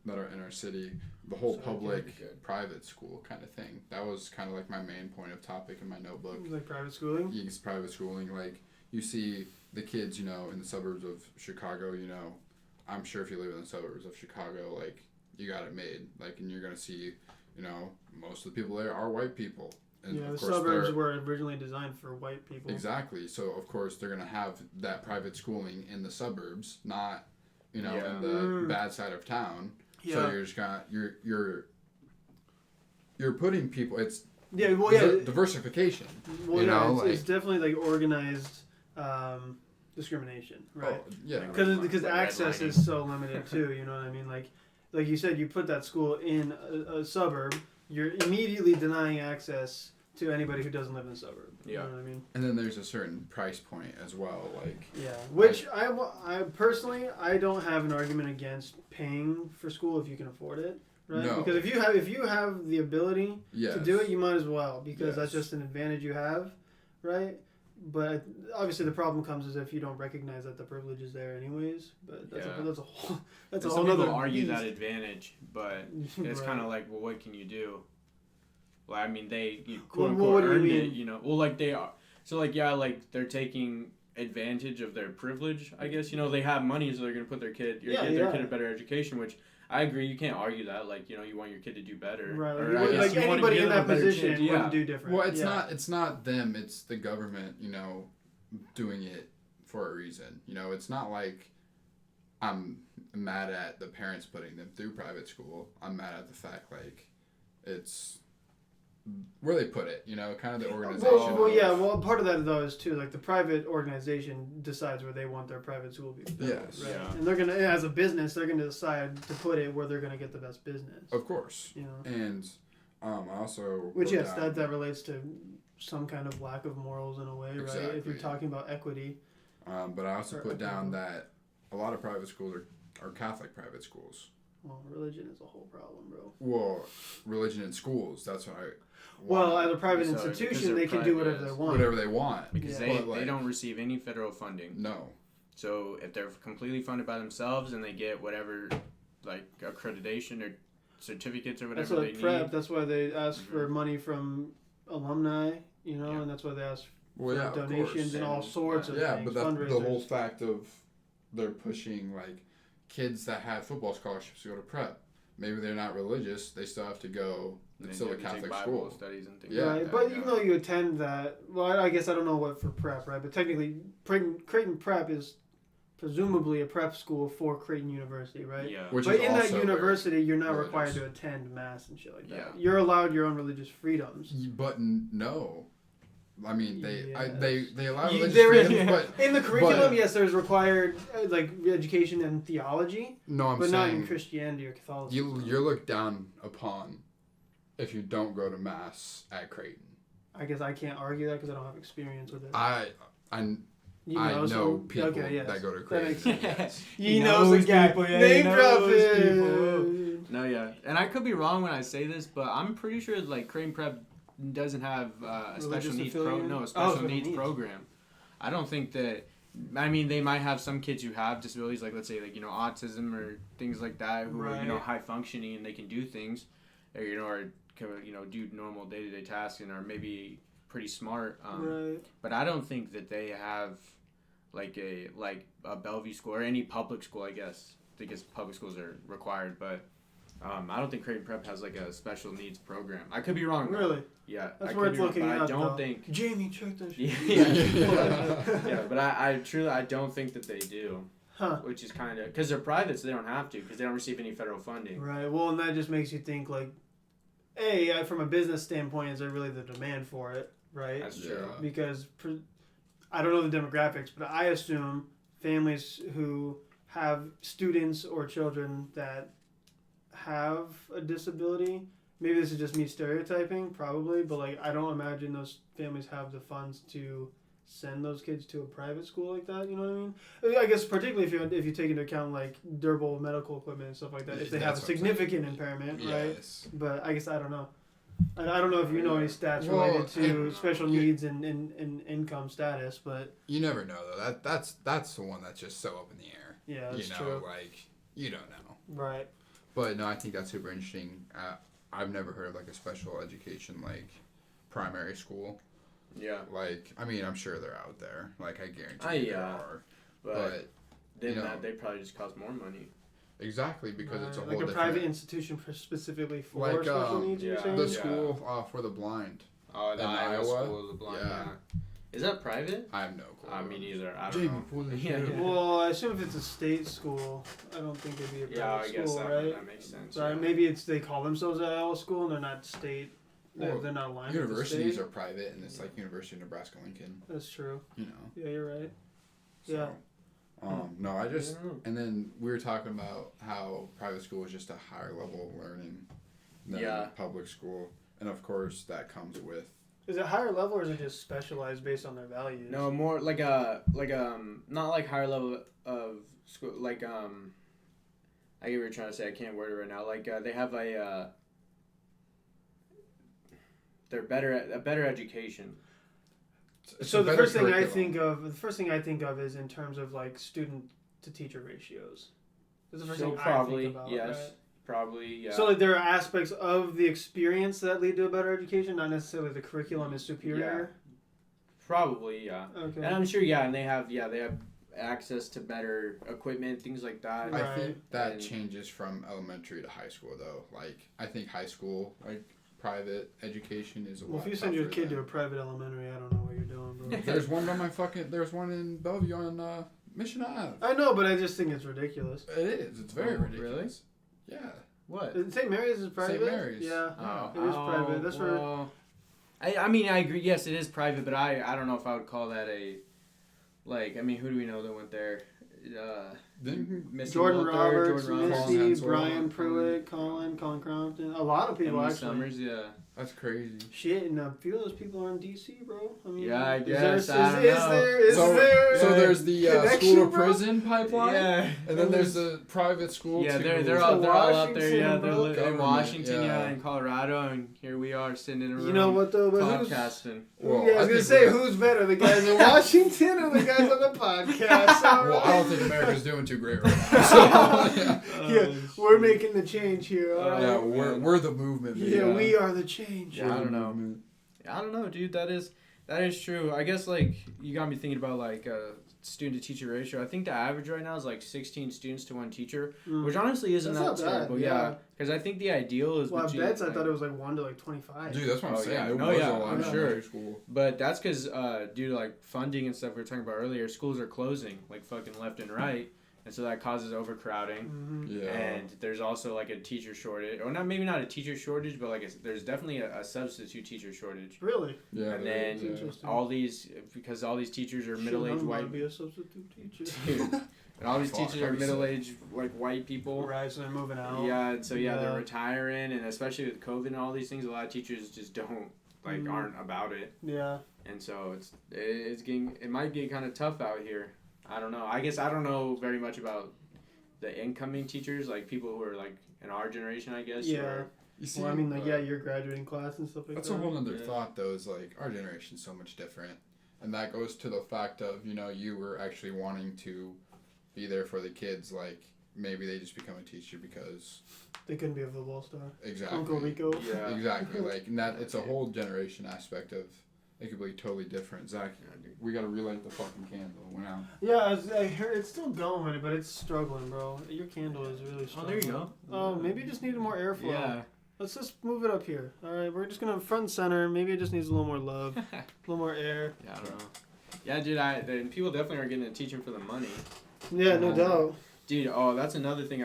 that are inner city, the whole So, public okay, good. private school kind of thing. That was kind of like my main point of topic in my notebook. Like private schooling. It's private schooling. Like you see the kids, in the suburbs of Chicago. I'm sure if you live in the suburbs of Chicago, like you got it made. Like, and you're gonna see, most of the people there are white people. And Yeah, of the course suburbs they're- were originally designed for white people. Exactly. So of course they're gonna have that private schooling in the suburbs, not you know, Yeah. in the bad side of town. Yeah. So you're just gonna you're putting people. It's diversification. Well, you know, it's definitely like organized discrimination, right? Oh, yeah. Because Like access redlining. is so limited too. You know what I mean? Like you said, you put that school in a suburb, you're immediately denying access to anybody who doesn't live in the suburb. You Yeah. know what I mean? And then there's a certain price point as well. Like Yeah. Which I personally I don't have an argument against paying for school if you can afford it. Right? No. Because if you have the ability yes. to do it, you might as well, because that's Yes. just an advantage you have, right? But obviously the problem comes is if you don't recognize that the privilege is there anyways. But that's Yeah. a whole that's And a some whole people other argue beast. that advantage, but it's Right. kind of like, well, what can you do? Well, I mean, they Well, quote what unquote do you earned mean? it, you know. Well, like they are. So like yeah, like they're taking advantage of their privilege, I guess. You know, they have money, so they're gonna put their kid, Yeah, get their kid yeah. a better education, which I agree. You can't argue that. Like, you know, you want your kid to do better. Right. Or I Like, guess like you wanna anybody give in them a that better position chance. Yeah. wouldn't do different. Well, it's Yeah. not them. It's the government. You know, doing it for a reason. You know, it's not like I'm mad at the parents putting them through private school. I'm mad at the fact like it's where they put it. You know, kind of the organization. Well, yeah. Well, part of that though is too like the private organization decides where they want their private school to be built, Yes. right? Yeah. And they're gonna, as a business, they're gonna decide to put it where they're gonna get the best business. Of course. You know. And I also Which wrote yes, down- that relates to some kind of lack of morals in a way, right? If Exactly. you're talking about equity. But I also Or put down equitable. that a lot of private schools are Catholic private schools. Well, religion is a whole problem, bro. Well, religion in schools. That's what I. Well, want. as a private So, because institution, they're they can do private, whatever they yes. want. whatever they want. Because Yeah. they But, like- don't receive any federal funding. No. So if they're completely funded by themselves and they get whatever, like accreditation or certificates or That's whatever what they prep. need. That's why they ask for money from alumni, you know, Yeah. and that's why they ask Well, for yeah, of donations course. and all And- sorts of Yeah, things. but that, fundraisers. the whole fact of they're pushing like kids that have football scholarships to go to prep. Maybe they're not religious. They still have to go. And It's they still a have to take Catholic Bible school. studies and things. Yeah. Right, but even though you attend that, well, I guess I don't know what for prep, right? But technically, Creighton Prep is presumably a prep school for Creighton University, right? Yeah. Which But is in that also university, you're not religious. required to attend mass and shit like that. Yeah. You're allowed your own religious freedoms. But no, I mean they allow You- religious there is- freedoms, but In the curriculum, But- yes, there's required like education and theology, no, I'm but not in saying Christianity or Catholicism. you're looked down upon if you don't go to mass at Creighton. I guess I can't argue that because I don't have experience with it. I You I know some- people okay, yes. that go to That makes Creighton. sense. Yes. He He knows knows the guy. people, yeah, Name he drop knows it. people. No, yeah, and I could be wrong when I say this, but I'm pretty sure like Creighton Prep doesn't have a special Religious needs affiliate? a Oh, special special needs needs. program. I don't think that. I mean, they might have some kids who have disabilities, like let's say like autism or things like that, who are Right. high functioning and they can do things, or do normal day to day tasks and are maybe pretty smart. Right. But I don't think that they have like a Bellevue school or any public school. I guess public schools are required, but I don't think Creighton Prep has like a special needs program. I could be wrong. though. Really? Yeah, That's I worth could be wrong, looking but up. I don't though. think. Jamie, check that shit. Yeah, but I truly don't think that they do. Huh. Which is kind of because they're private, so they don't have to because they don't receive any federal funding. Right. Well, and that just makes you think like, from a business standpoint, is there really the demand for it? Right. That's Yeah. true. Because I don't know the demographics, but I assume families who have students or children that have a disability, maybe this is just me stereotyping, probably, but like I don't imagine those families have the funds to send those kids to a private school like that. You know what I mean? I guess particularly if you take into account like durable medical equipment and stuff like that, if they have a That's what I'm significant impairment, right? Yes. But I guess I don't know. I don't know if you know any stats Well, related to and- special needs and income status, but You never know though. That's the one that's just so up in the air. yeah, that's you know, true. like you don't know. Right. But no, I think that's super interesting. I've never heard of like a special education like primary school. Yeah, Like, I mean, I'm sure they're out there. Like, I guarantee there yeah. are. but But then you know. that they probably just cost more money. exactly because it's a Right. whole like a different. private institution specifically for Like, special needs. You're yeah. saying? the Yeah. school for the blind. Oh, the In Iowa Iowa? School of the Blind. Yeah. Is that private? I have no clue. Me neither. I don't know. pull this Yeah, shit up. yeah. Well, I assume if it's a state school, I don't think it'd be a Yeah, private I guess school, that, right? that makes sense. So yeah. maybe it's they call themselves a Iowa school and they're not state. Well, They're not aligned Universities with the state. are private, and it's like University of Nebraska-Lincoln. That's true. You know. Yeah, you're right. So, Yeah. No, I just I don't know. and then we were talking about how private school is just a higher level of learning than Yeah. public school, and of course that comes with. Is it higher level or is it just specialized based on their values? No, more like not like higher level of school, like I get what you're trying to say. I can't word it right now. Like they have they're a better education. It's So a the better first thing curriculum. I think of is in terms of like student to teacher ratios. That's the first So thing probably I think about. yes, Right? probably yeah. So like there are aspects of the experience that lead to a better education, not necessarily the curriculum is superior. Probably yeah. Okay. And I'm sure and they have access to better equipment, things like that. Right. I think that And- changes from elementary to high school, though. Like, I think high school, like, private education is a Well, lot if you send your tougher kid to than- a private elementary, I don't know what you're doing, bro. There's one on there's one in Bellevue on Mission Ave. I know, but I just think it's ridiculous. It is. It's very Oh, ridiculous. Yeah. What? St. Mary's is private. Mary's. Yeah. Oh, It is private. That's where- well, I mean, I agree. Yes, it is private, but I don't know if I would call that a, like, I mean, who do we know that went there? Missy Jordan Walter, Roberts, Jordan Roberts, Colin Misty, Hensel, Brian Pruitt, Colin Crompton. A lot of people Emily actually. Summers, yeah. That's crazy. Shit, and a few of those people are in DC, bro. I mean, Yeah, I is guess, There, I don't is know. there? So there's the connection, school to bro? prison pipeline, Yeah. and then there's the private school. Yeah, to they're all out there. Washington, Yeah, bro. they're in Government, Washington, yeah. in Colorado, and here we are sitting in a room You know what though? But who's, podcasting. Well, yeah, I was I gonna think say we're- who's better, the guys in Washington or the guys on the podcast? All Well, I right. don't think America's doing too great right now. So, yeah. Yeah, we're making the change here. All right. Yeah, we're the movement. Yeah, man. we are the change. Yeah, I don't know. I don't know, dude. That is true. I guess like you got me thinking about like student to teacher ratio. I think the average right now is like 16 students to 1 teacher, Mm. which honestly isn't That's that not bad, terrible. yeah. Yeah, because I think the ideal is. Well, between, bets I like- thought it was like 1 to like 25. Dude, that's what I'm Oh, saying. yeah. It No, was yeah, a lot I'm in sure. elementary school. But that's because due to like funding and stuff we were talking about earlier, schools are closing like fucking left and right, and so that causes overcrowding. Mm-hmm. Yeah. And there's also like a teacher shortage, or maybe not a teacher shortage, but like there's definitely a substitute teacher shortage. Really? Yeah. And there then is, yeah. Interesting. all these teachers are middle-aged Shit, I white. want to be a substitute teacher. Dude. And all these Fuck, teachers are that'd be sick. middle-aged like white people. Right, so they're moving out. Yeah, and so Yeah. they're retiring, and especially with COVID and all these things, a lot of teachers just don't aren't about it, Yeah. and so it might get kind of tough out here. I don't know. I guess I don't know very much about the incoming teachers, like people who are like in our generation, I guess. Yeah. or- You see, Well, I mean, like, yeah, your graduating class and stuff like that's that. a whole other Yeah. thought, though, is like our generation's so much different. And that goes to the fact of, you were actually wanting to be there for the kids. Like, maybe they just become a teacher because. They couldn't be a football star. Exactly. Uncle Rico. Yeah. Exactly. Like, and that it's a whole generation aspect of. It could be totally different. Zach, we gotta relight the fucking candle. It went out. Yeah, I heard it's still going, but it's struggling, bro. Your candle is really Oh, struggling. there you go. Oh, maybe it just needed more airflow. Yeah. Let's just move it up here. All right, we're just gonna front and center. Maybe it just needs a little more love, a little more air. Yeah, I don't know. Yeah, dude, then people definitely are getting into teaching for the money. Yeah, no doubt. Dude, that's another thing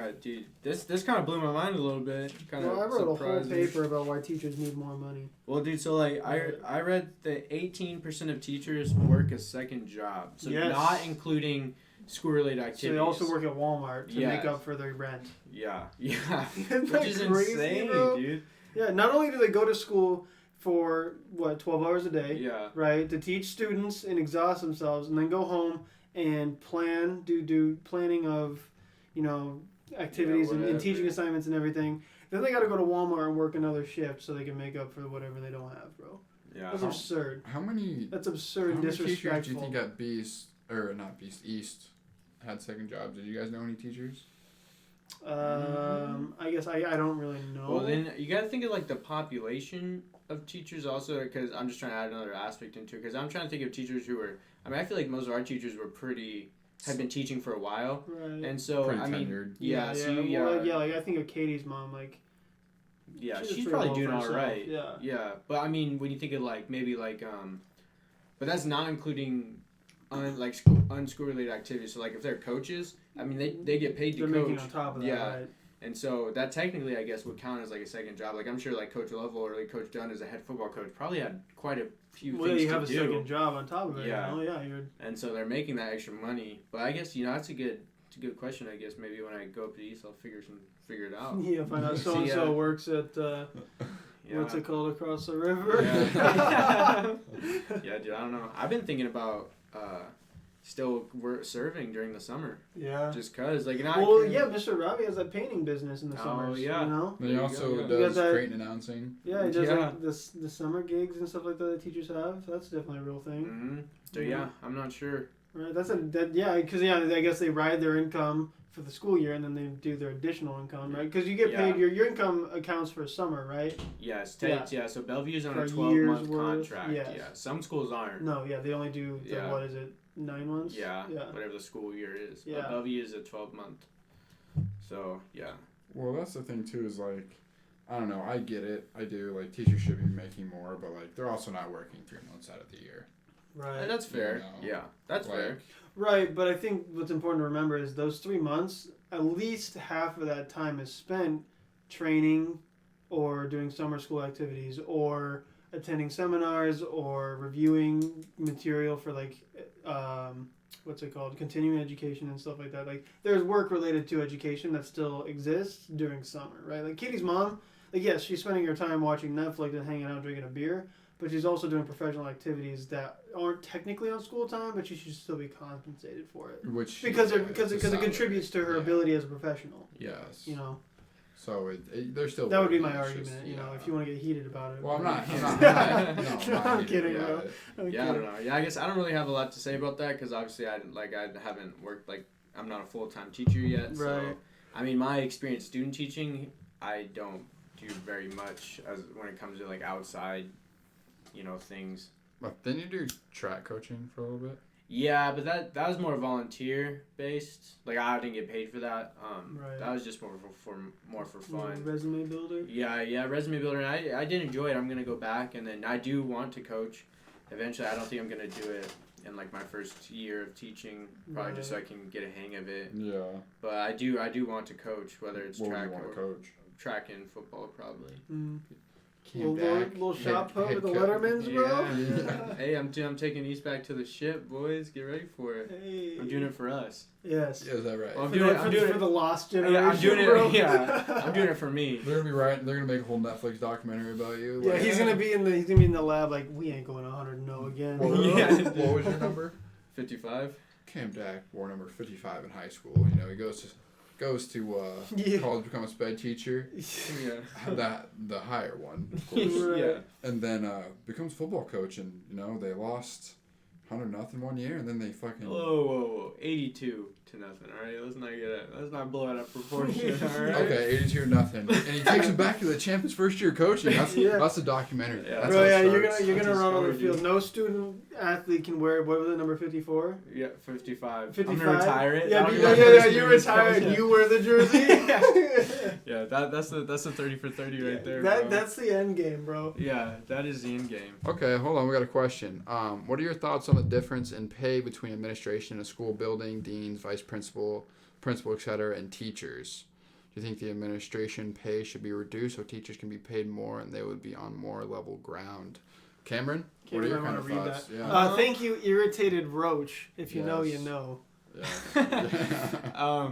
this kind of blew my mind a little bit. Kind Well, I of wrote a whole surprised me. paper about why teachers need more money. Well, dude, so like I read that 18% of teachers work a second job. So Yes. not including school-related So activities. they also work at Walmart to Yeah. make up for their rent. Yeah. Yeah. Isn't Which that is crazy, insane, bro? dude. Yeah, not only do they go to school for 12 hours a day, Yeah. right, to teach students and exhaust themselves, and then go home and do planning of, activities and whatever. teaching assignments and everything. Then they got to go to Walmart and work another shift so they can make up for whatever they don't have, bro. Yeah. That's absurd. How many? That's absurd How and many teachers do disrespectful. you think at East had second jobs? Did you guys know any teachers? I guess I don't really know. Well, then you got to think of like the population of teachers also, because I'm just trying to add another aspect into it. Because I'm trying to think of teachers who were. I mean, I feel like most of our teachers had been teaching for a while, right. and so Pretty I mean, tenured. yeah, so like I think of Katie's mom, like yeah, she did she's pretty probably well doing for all herself, right. Yeah. Yeah, but I mean, when you think of like maybe like but that's not including unschool related activities. So like if they're coaches, I mean they get paid to They're coach. making on top of that, Yeah. right? And so that technically, I guess, would count as like a second job. Like I'm sure, like Coach Lovell or like Coach Dunn as a head football coach probably had quite a few Well, things you to have a do. second job on top of it. Yeah. You know? Yeah, you're. And so they're making that extra money. But I guess that's a good question. I guess maybe when I go up to the East, I'll figure it out. Yeah, find out so and so works at what's it called across the river. Yeah. Yeah, dude. I don't know. I've been thinking about still serving during the summer. Yeah. Just cause yeah, Mr. Robbie has that painting business in the summers. Yeah. You know. Then he also You does that- creating announcing. Yeah, he does Yeah. like the summer gigs and stuff like that teachers have. That's definitely a real thing. Mm-hmm. So yeah, I'm not sure. Right. Because I guess they ride their income for the school year and then they do their additional income, right? Because you get paid your income accounts for summer, right? Yes, So Bellevue's on For a a 12-month year's worth, contract. yes. Yeah, some schools aren't. No, yeah, they only do the, Yeah. what is it, 9 months? Yeah, Yeah. whatever the school year is. Yeah. But Bellevue is a 12-month. So yeah. Well, that's the thing too. Is like, I don't know. I get it. I do. Like, teachers should be making more, but like, they're also not working 3 months out of the year. Right. And that's fair. You know, Yeah, that's like, fair. Right, but I think what's important to remember is those 3 months, at least half of that time is spent training or doing summer school activities or attending seminars or reviewing material for like what's it called, continuing education and stuff like that. Like there's work related to education that still exists during summer, right? Like Kitty's mom, like yes, she's spending her time watching Netflix and hanging out drinking a beer, but she's also doing professional activities that aren't technically on school time, but she should still be compensated for it Which because yeah, it it's a contributes to her salary. ability as a professional. Yes. You know, So they're still. that would be my working, it's argument. just, You know, yeah. if you want to get heated about it. Well, I'm not. No, I'm not kidding, yeah. bro. I'm Yeah, I kidding. don't know. Yeah, I guess I don't really have a lot to say about that because obviously I haven't worked I'm not a full-time teacher yet. So Right. I mean, my experience student teaching, I don't do very much as when it comes to like outside, things. But then you do track coaching for a little bit. Yeah, but that was more volunteer based. Like I didn't get paid for that. Right. That was just more for fun. Resume builder. Yeah, resume builder. And I did enjoy it. I'm gonna go back, and then I do want to coach. Eventually, I don't think I'm gonna do it in like my first year of teaching, probably just so I can get a hang of it. Yeah. But I do want to coach, whether it's What track do you want or to coach? track and football, probably. Mm. Came Little back, little shot put head with the coach. Lettermans, bro. Yeah. Hey, I'm taking East back to the ship, boys. Get ready for it. Hey. I'm doing it for us. Yes. Yeah, is that right? Well, I'm For doing the- it. for I'm the- doing for it. the lost generation. Yeah, I'm doing bro. it. Yeah, I'm doing it for me. They're gonna be right. They're gonna make a whole Netflix documentary about you. Yeah, like- he's gonna be in the lab like we ain't going 100 no again. What, bro. Yeah. what was your number? 55. Cam Dak wore number 55 in high school. You know, he goes to Yeah. college, become a sped teacher. Yeah. The higher one, of course. Right. Yeah. And then becomes football coach, and they lost 100-0 one year, and then they fucking. Whoa. 82 to nothing. All right, let's not blow it out of proportion. All right. Okay, 82-0, and he takes him back to the champ his first year coaching. That's Yeah. that's a documentary. Yeah. That's Bro, how it yeah, you're starts. gonna That's a run on the story, field. dude. No student athlete can wear what was it, number 54? Yeah, 55. 55. I'm gonna retire it. Yeah, I'm yeah, gonna yeah, retire you it. retired. Yeah. You wear the jersey. Yeah, that's the 30 for 30 right there. That bro. that's the end game, bro. Yeah, that is the end game. Okay, hold on. We got a question. What are your thoughts on the difference in pay between administration in a school building, deans, vice principal, etc., and teachers? Do you think the administration pay should be reduced so teachers can be paid more and they would be on more level ground? Cameron, what are your Cameron, I kind of wanna read thoughts? that. Yeah. Thank you, irritated roach. If you know, you Yes. know. Yeah.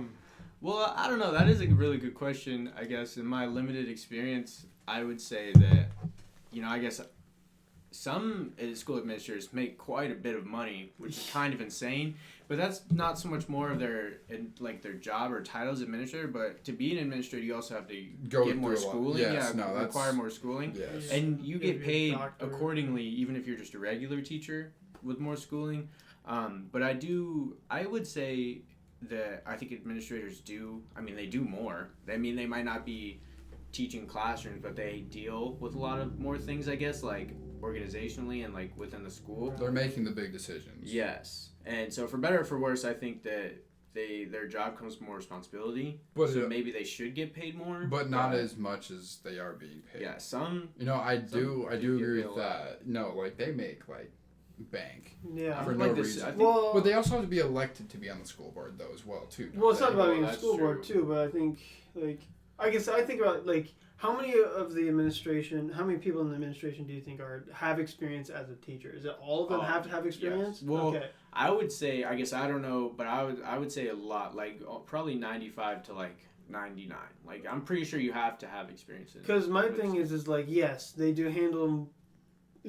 Well, I don't know. That is a really good question. I guess in my limited experience, I would say that, I guess some school administrators make quite a bit of money, which is kind of insane. But that's not so much more of their job or title as administrator. But to be an administrator, you also have to Go get more through a lot. schooling. Yes, no, that's- require more schooling. Yes. And you Gotta get be a paid doctor. accordingly, even if you're just a regular teacher with more schooling. But I would say that I think administrators they do more. They might not be teaching classrooms, but they deal with a lot of more things, I guess, like organizationally and like within the school. They're making the big decisions. Yes. And so for better or for worse, I think that their job comes with more responsibility. But so maybe they should get paid more. But not as much as they are being paid. Yeah, some I do they agree get with paid a that. No, like they make like bank Yeah. for I no like this- reason. I think- Well, But they also have to be elected to be on the school board though as well too. don't well, it's they? not about Well, being a that's school board true. too, but I think like I guess I think about like how many of the administration, how many people in the administration do you think have experience as a teacher? Is it all of them Oh, have to have experience? yes. Well, okay. I would say, I guess I don't know, but I would say a lot, like probably 95 to like 99. Like I'm pretty sure you have to have experience in it. Because my Which- thing is like yes, they do handle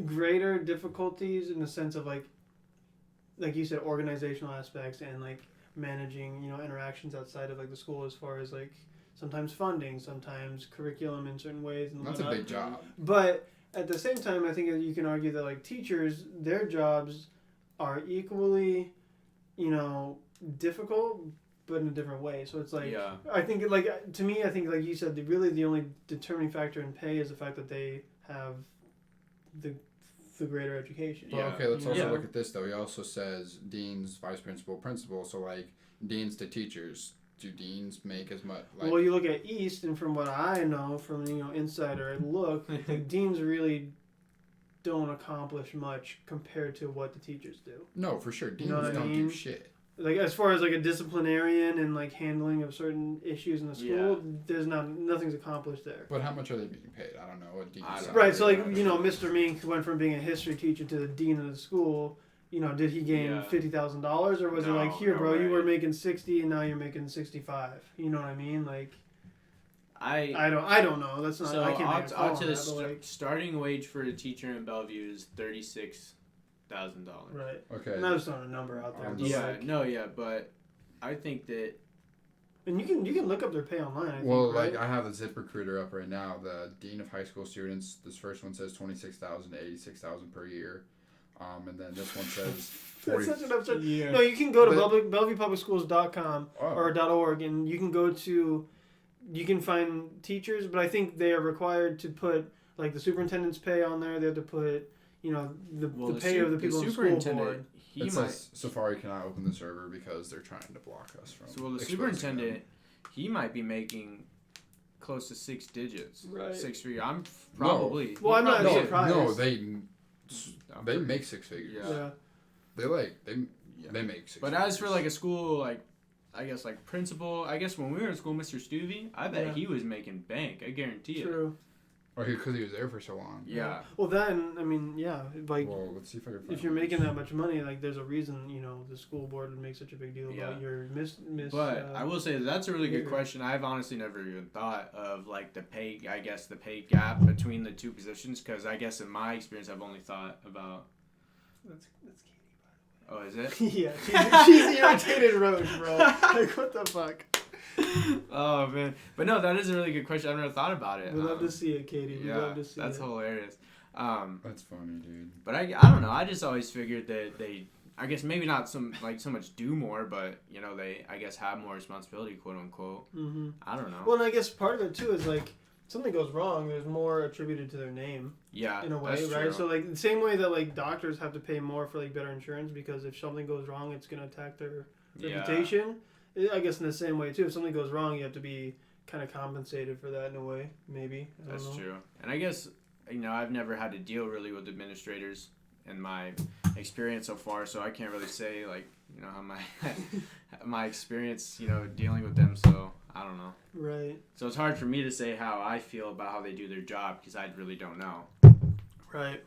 greater difficulties in the sense of like you said, organizational aspects and like managing interactions outside of like the school as far as like sometimes funding, sometimes curriculum in certain ways and That's a whatnot. big job. But at the same time, I think that you can argue that like teachers, their jobs are equally, difficult, but in a different way. So it's like Yeah. I think like to me, I think like you said, really the only determining factor in pay is the fact that they have the greater education. Well, Yeah. okay, let's also Yeah. look at this though. He also says deans, vice principal, principal. So like deans to teachers. Do deans make as much? Like, Well, you look at East, and from what I know from insider look, like deans really don't accomplish much compared to what the teachers do. no, for sure. Deans know what I don't mean? do shit. Like as far as like a disciplinarian and like handling of certain issues in the school, there's nothing's accomplished there. But how much are they being paid? I don't know what deans. I don't- Right, so like Mr. Mink went from being a history teacher to the dean of the school. Did he gain Yeah. $50,000 or was it No, like here, no bro, you way. were making 60 and now you're making 65? You know what I mean? Like I don't know. That's not. So I can't make a call I'll on to the that, but, like, starting wage for a teacher in Bellevue is $36,000. right. Okay. And I just throwing a number out there. But Yeah, like, no, but I think that and you can look up their pay online. I think, Well, right? like I have the ZipRecruiter up right now. The dean of high school students. This first one says 26,000 to 86,000 per year, and then this one says 40. That's such an absurd. yeah. No, you can go to But- BellevuePublicSchools.com Oh. or .org, and you can go to, you can find teachers, but I think they are required to put like the superintendent's pay on there. They have to put, the pay of the people in the school board. He It might. says Safari cannot open the server because they're trying to block us from. So, well, the exposing superintendent, them. he might be making close to 6 digits. Right. 6 figures. I'm probably. Well, I'm not No, surprised. no, they make six figures. Yeah. Yeah. They make six. But figures. as for like a school, like I guess like principal, I guess when we were in school, Mr. Stuvey, I bet Yeah. he was making bank. I guarantee it. True. because he was there for so long. Yeah. Well, then I mean, yeah, like. Well, let's see if I can find. If you're making that much money, like there's a reason, the school board would make such a big deal Yeah. about your miss. But I will say that's a really good behavior. question. I've honestly never even thought of like the pay gap between the two positions, because I guess in my experience I've only thought about. That's Katie, Oh, is it? by the way. Yeah, she's irritated roach, bro. Like what the fuck? Oh man, but no, that is a really good question. I've never thought about it. We'd love to see it, Katie. We'd Yeah, love to see that's it. hilarious. That's funny, dude. But I don't know. I just always figured that they, I guess maybe not so much do more, but they I guess have more responsibility, quote unquote. Mm-hmm. I don't know. Well, and I guess part of it too is like something goes wrong. There's more attributed to their name Yeah, in a way, that's right? true. So like the same way that like doctors have to pay more for like better insurance because if something goes wrong, it's gonna attack their reputation. I guess in the same way too. If something goes wrong, you have to be kind of compensated for that in a way. Maybe. I don't That's know. true. And I guess I've never had to deal really with administrators in my experience so far, so I can't really say like how my my experience dealing with them. So I don't know. Right. So it's hard for me to say how I feel about how they do their job because I really don't know. Right.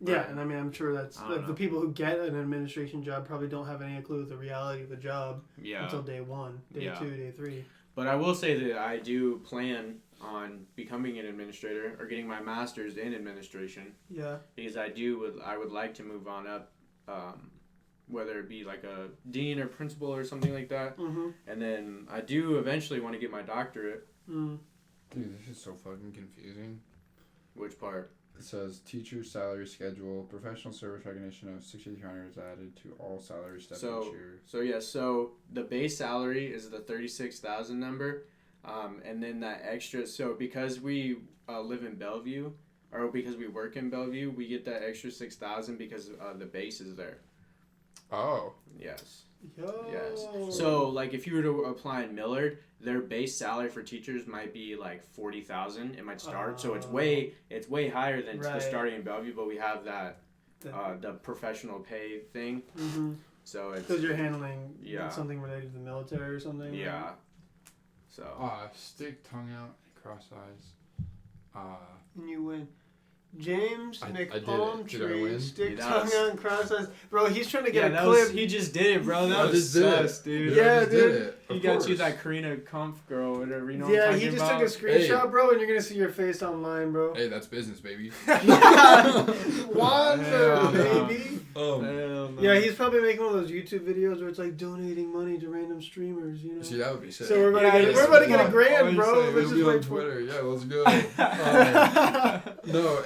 Yeah, Right. and I mean, I'm sure that's I don't like the know. people who get an administration job probably don't have any clue of the reality of the job Yeah. until day one, day Yeah. 2, day 3. But I will say that I do plan on becoming an administrator or getting my master's in administration Yeah. because I would like to move on up, whether it be like a dean or principal or something like that. Mm-hmm. And then I do eventually want to get my doctorate. Mm. Dude, this is so fucking confusing. Which part? It says teacher salary schedule, professional service recognition of 6,300 is added to all salary steps each year. So the base salary is the 36,000 number, and then that extra. So because we live in Bellevue, or because we work in Bellevue, we get that extra 6,000 because the base is there. Oh. Yes. Yo. Yes. So like if you were to apply in Millard, their base salary for teachers might be like 40,000. It might start. So it's way higher than the Right. starting in Bellevue, but we have that the professional pay thing. Mm-hmm. So it's Because you're handling Yeah. something related to the military or something. yeah. So Stick tongue out, cross eyes. And you win. James I did it. McPalm Did I Tree, win? stick He tongue does. out and cross eyes. Bro, he's trying to get a that clip. he just did it, bro. That I was just did it. sus, dude. Yeah, I just dude. did it. He Of got course. you that Karina Kampf girl, whatever. You know what Yeah, I'm he talking just about? took a screenshot, Hey. bro, and you're gonna see your face online, bro. Hey, that's business, baby. Wander, Hell no. baby. Hell no. Yeah, he's probably making one of those YouTube videos where it's like donating money to random streamers, you know. See, that would be sick. So we're about to Yeah, get yes, we're about to get a yeah. grand, What bro. do you say? Let's It'll just be on wait for Twitter. Yeah, let's go. No,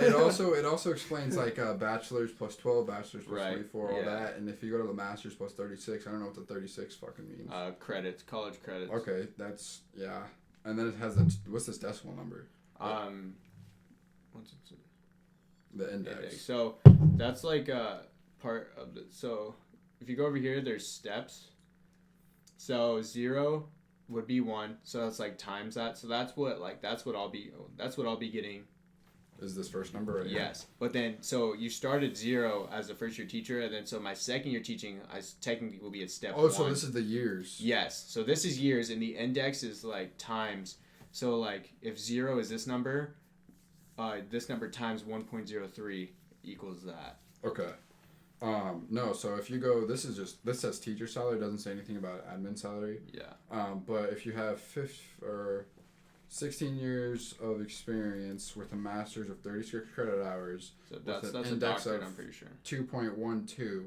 it also explains like bachelor's plus 12, bachelor's plus Right, 24, all yeah. that, and if you go to the master's plus 36, I don't know what the 36 fucking means. Credits, college credits. Okay, that's yeah, and then it has that. What's this decimal number? What's it? The index. So that's like part of the. So if you go over here, there's steps. So 0 would be 1. So that's like times that. So that's what I'll be getting. Is this first number right here? Yes, but then so you start at 0 as a first year teacher, and then so my second year teaching, I technically will be at step 1. Oh, so this is the years. Yes, so this is years, and the index is like times. So like if 0 is this number times 1.03 equals that. Okay. No, so if you go, this says teacher salary, doesn't say anything about admin salary. Yeah. But if you have 16 years of experience with a master's of 36 credit hours, So with that's an a index doctorate, of I'm pretty sure. 2.12,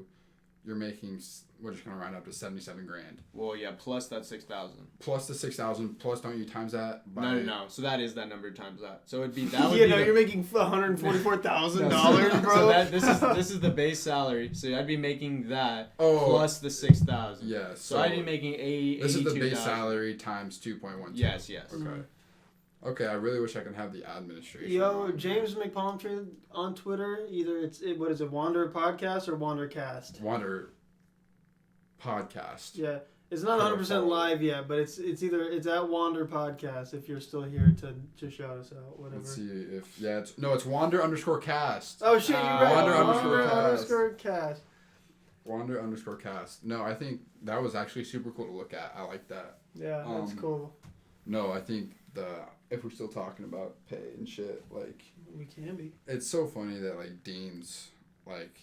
you're making, we're just going to round up to 77 grand. Well, yeah, plus that 6,000. Plus the 6,000, plus don't you times that by... No. So that is that number times that. So it'd be that would Yeah, be no, the- you're making $144,000, So bro. this is the base salary. So I'd be making that Oh. plus the 6,000. Yeah, So I'd be making 82,000. This is the base salary times 2.12. Yes. Okay. Okay, I really wish I could have the administration. Yo, James McPalmtree on Twitter. Either what is it, Wander Podcast or Wandercast? Wander Podcast. Yeah, it's not 100% live yet, but it's at Wander Podcast. If you're still here to shout us out, whatever. Let's see if it's Wander_cast. Oh shit, you're right. Wander_cast. Wander_cast. Wander_cast. No, I think that was actually super cool to look at. I like that. Yeah, that's cool. No, I think if we're still talking about pay and shit, like We can be. it's so funny that like deans like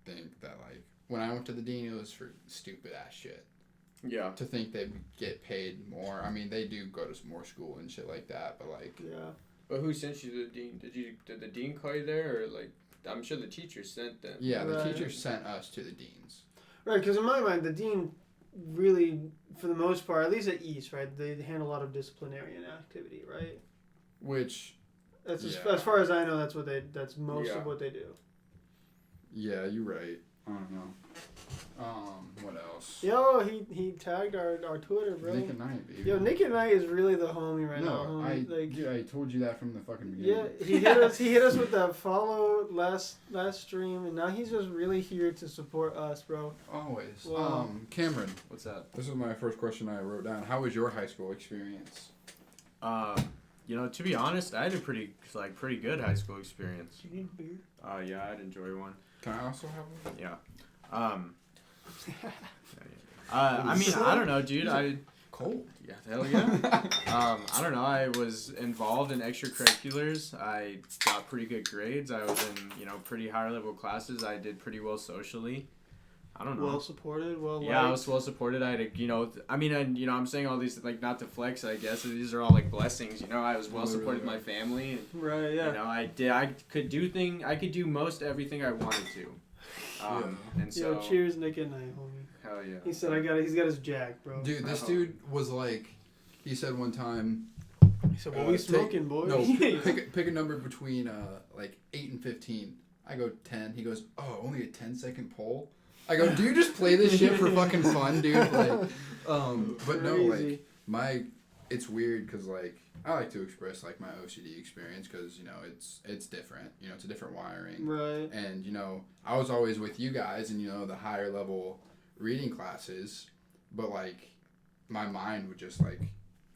think that like when I went to the dean it was for stupid ass shit. Yeah. To think they get paid more. I mean, they do go to more school and shit like that, but like Yeah. But who sent you to the dean? Did the dean call you there, or like I'm sure the teacher sent them. yeah, the Right. teacher sent us to the deans. Right, because in my mind, the dean really, for the most part, at least at East, right, they handle a lot of disciplinarian activity, right? Which That's Yeah. as far as I know. That's most Yeah. of what they do. yeah, you're right. I don't know. What else? Yo, he tagged our Twitter, bro. Nick and Knight, baby. Yo, Nick and Knight is really the homie right now. No, Homie. I told you that from the fucking Yeah, beginning. he hit us with that follow last stream, and now he's just really here to support us, bro. Always. Wow. Cameron, What's that? this is my first question I wrote down. How was your high school experience? To be honest, I had a pretty good high school experience. Do you need beer? Yeah, I'd enjoy one. Can I also have one? Yeah. I mean, I don't know, dude. Cold. Yeah, hell yeah. I don't know. I was involved in extracurriculars. I got pretty good grades. I was in, pretty higher level classes. I did pretty well socially. I don't know. Well supported, Yeah, I was well supported. I had I'm saying all these, like, not to flex, I guess. These are all, like, blessings, I was well supported with my family. And, right. Yeah. I could do most everything I wanted to. And so. Yo, cheers, Nick and Knight, homie. Hell yeah. He said, he's got his jack, bro. Dude, this dude was like, he said one time. He said, what we smoking, boy? No, pick a number between like 8 and 15. I go 10. He goes, oh, only a 10-second poll. I go, do you just play this shit for fucking fun, dude? Like, but no, like it's weird because like I like to express like my OCD experience because it's different. It's a different wiring. Right. And I was always with you guys and the higher level reading classes, but like my mind would just like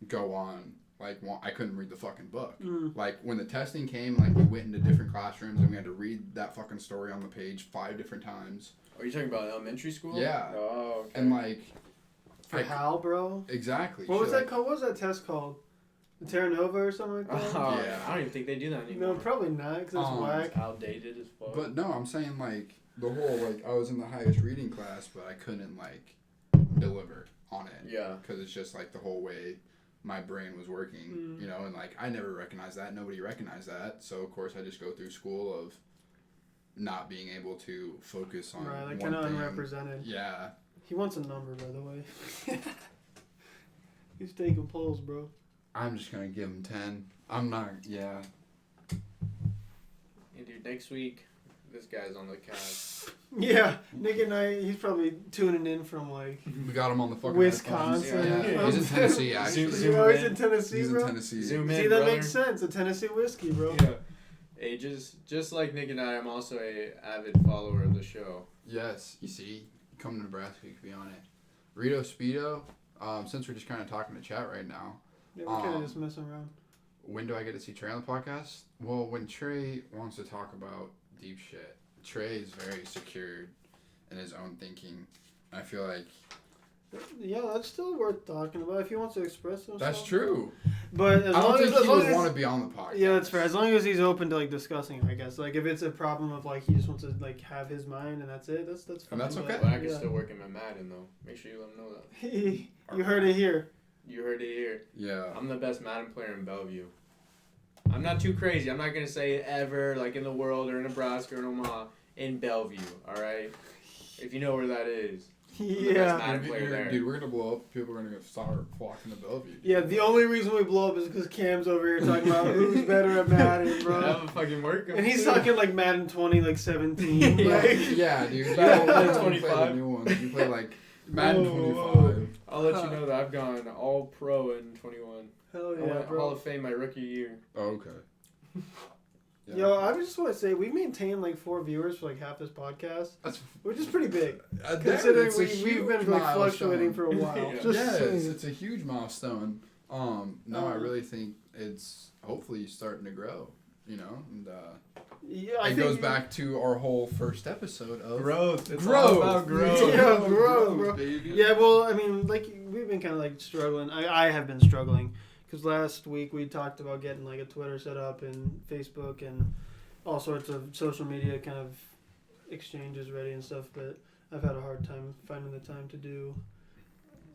go on like I couldn't read the fucking book. Mm. Like when the testing came, like we went into different classrooms and we had to read that fucking story on the page 5 different times. Are you talking about elementary school? Yeah. Oh, okay. And like For how, bro? exactly. What was shit that called? What was that test called? The Terra Nova or something like that? Oh, Yeah. I don't even think they do that anymore. No, probably not, because it's whack. It's outdated as fuck. But no, I'm saying like the whole like I was in the highest reading class, but I couldn't like deliver on it. Yeah. Because it's just like the whole way my brain was working, you know, and like I never recognized that. Nobody recognized that. So of course I just go through school of not being able to focus on Right, like one kind of thing. unrepresented. Yeah. He wants a number, by the way. He's taking polls, bro. I'm just gonna give him 10. I'm not. Yeah. Hey, dude, next week, this guy's on the cast. Yeah, Nick and I, he's probably tuning in from like We got him on the fucking Wisconsin. headphones. Yeah. He's in Tennessee actually. Zoom Oh, he's in. in Tennessee, He's in bro. Tennessee. Zoom in, See, that brother. makes sense. A Tennessee whiskey, bro. Yeah. Hey, just like Nick and I, I'm also a avid follower of the show. Yes, you see, come to Nebraska, you could be on it. Rito Speedo, since we're just kind of talking to chat right now, Yeah, we're kind of just messing around. when do I get to see Trey on the podcast? Well, when Trey wants to talk about deep shit. Trey is very secured in his own thinking. I feel like Yeah, that's still worth talking about if he wants to express himself. that's true. But as I don't long think as, he long would as want to be on the podcast. yeah, that's fair. As long as he's open to like discussing it, I guess. Like if it's a problem of like he just wants to like have his mind and that's it. That's fine. And that's but- okay. But I can yeah. still work him at Madden, though. Make sure you let him know that. You heard it here. You heard it here. Yeah. I'm the best Madden player in Bellevue. I'm not too crazy. I'm not going to say ever, like in the world or in Nebraska or in Omaha. In Bellevue, alright? If you know where that is. Yeah. Madden player there. Dude, we're gonna blow up. People are gonna start flocking to Bellevue. Yeah, the only reason we blow up is because Cam's over here talking about who's better at Madden, I bro. have a fucking work. And he's talking like Madden 20, like 17. Yeah, Like, yeah, dude. You Madden don't play the 25. new ones. You play like Madden Whoa, 25. I'll let you know that I've gone all pro in 21. hell I yeah, went Hall bro. of Fame my rookie year. Oh, okay. Yeah. Yo, I just want to say we maintained like 4 viewers for like half this podcast, That's which is pretty big. that Considering is a we've huge been like milestone. fluctuating for a while. Yeah. Just Yeah, saying. it's a huge milestone. No, I Uh, really think it's hopefully starting to grow. You know, and Yeah, I it think goes back to our whole first episode of Growth. It's growth. all about growth. Yeah, growth, bro. baby. Yeah, well, I mean, like we've been kind of like struggling. I have been struggling because last week we talked about getting like a Twitter set up and Facebook and all sorts of social media kind of exchanges ready and stuff. But I've had a hard time finding the time to do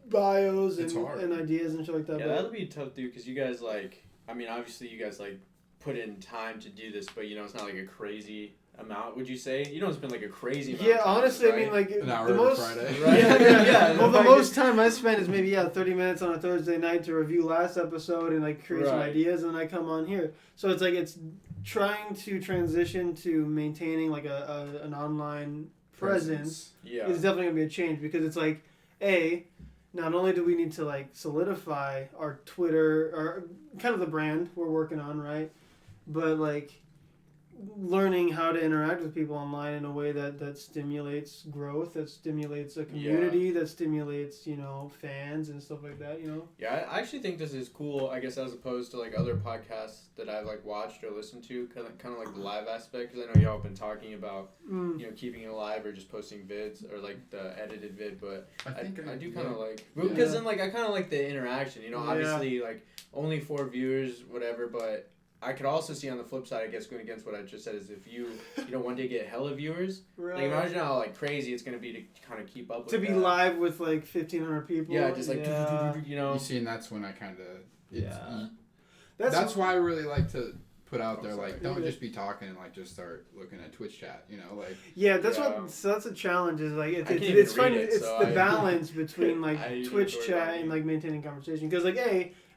bios It's and, hard. and ideas and shit like that. Yeah, but that'll be tough, dude, because you guys, like, I mean, obviously you guys, like, put in time to do this, but, you know, it's not, like, a crazy amount, would you say? You don't spend, like, a crazy amount yeah, of time, honestly, right? I mean, like An hour the every most. Friday. Right? Yeah, Well, the like- most time I spend is maybe 30 minutes on a Thursday night to review last episode and like create some Right. ideas, and then I come on here. So it's like it's trying to transition to maintaining like an online presence Yeah. is definitely gonna be a change because it's like not only do we need to like solidify our Twitter or kind of the brand we're working on, right, but like learning how to interact with people online in a way that stimulates growth, that stimulates a community, that stimulates, you know, fans and stuff like that, you know? Yeah, I actually think this is cool, I guess, as opposed to, like, other podcasts that I've, like, watched or listened to, kind of like the live aspect, because I know y'all have been talking about, you know, keeping it alive or just posting vids or, like, the edited vid, but I do kind of like, because then, like, I kind of like the interaction, you know, Yeah. obviously, like, only 4 viewers, whatever, but I could also see on the flip side, I guess, going against what I just said, is if you know, one day get hella viewers, Right. like, imagine how, like, crazy it's going to be to kind of keep up with To be that. live with like 1,500 people. Yeah, just, like, yeah. you know. You see, and that's when I kind of. Yeah. That's why I really like to put out there, sorry. like, don't just be talking and, like, just start looking at Twitch chat, you know? Like, Yeah, that's Yeah. what. So that's a challenge. Is like I it's can't it's, even it's fun. read it, It's so the I- balance between like I usually Twitch worry chat about and you. like maintaining conversation. Because like,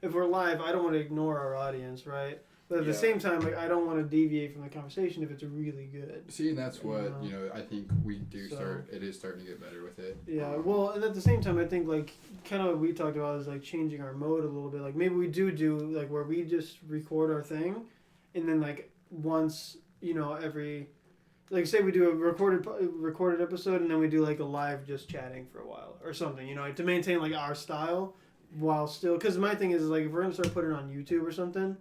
if we're live, I don't want to ignore our audience, right? But at the Yeah. same time, like I don't want to deviate from the conversation if it's really good. see, and that's what, Yeah. you know, I think we do So- it is starting to get better with it. Yeah. Well, and at the same time, I think like kind of what we talked about is like changing our mode a little bit. Like maybe we do like where we just record our thing, and then like once every. Like say we do a recorded episode and then we do like a live just chatting for a while or something, to maintain like our style, while still, because my thing is like if we're gonna start putting it on YouTube or something,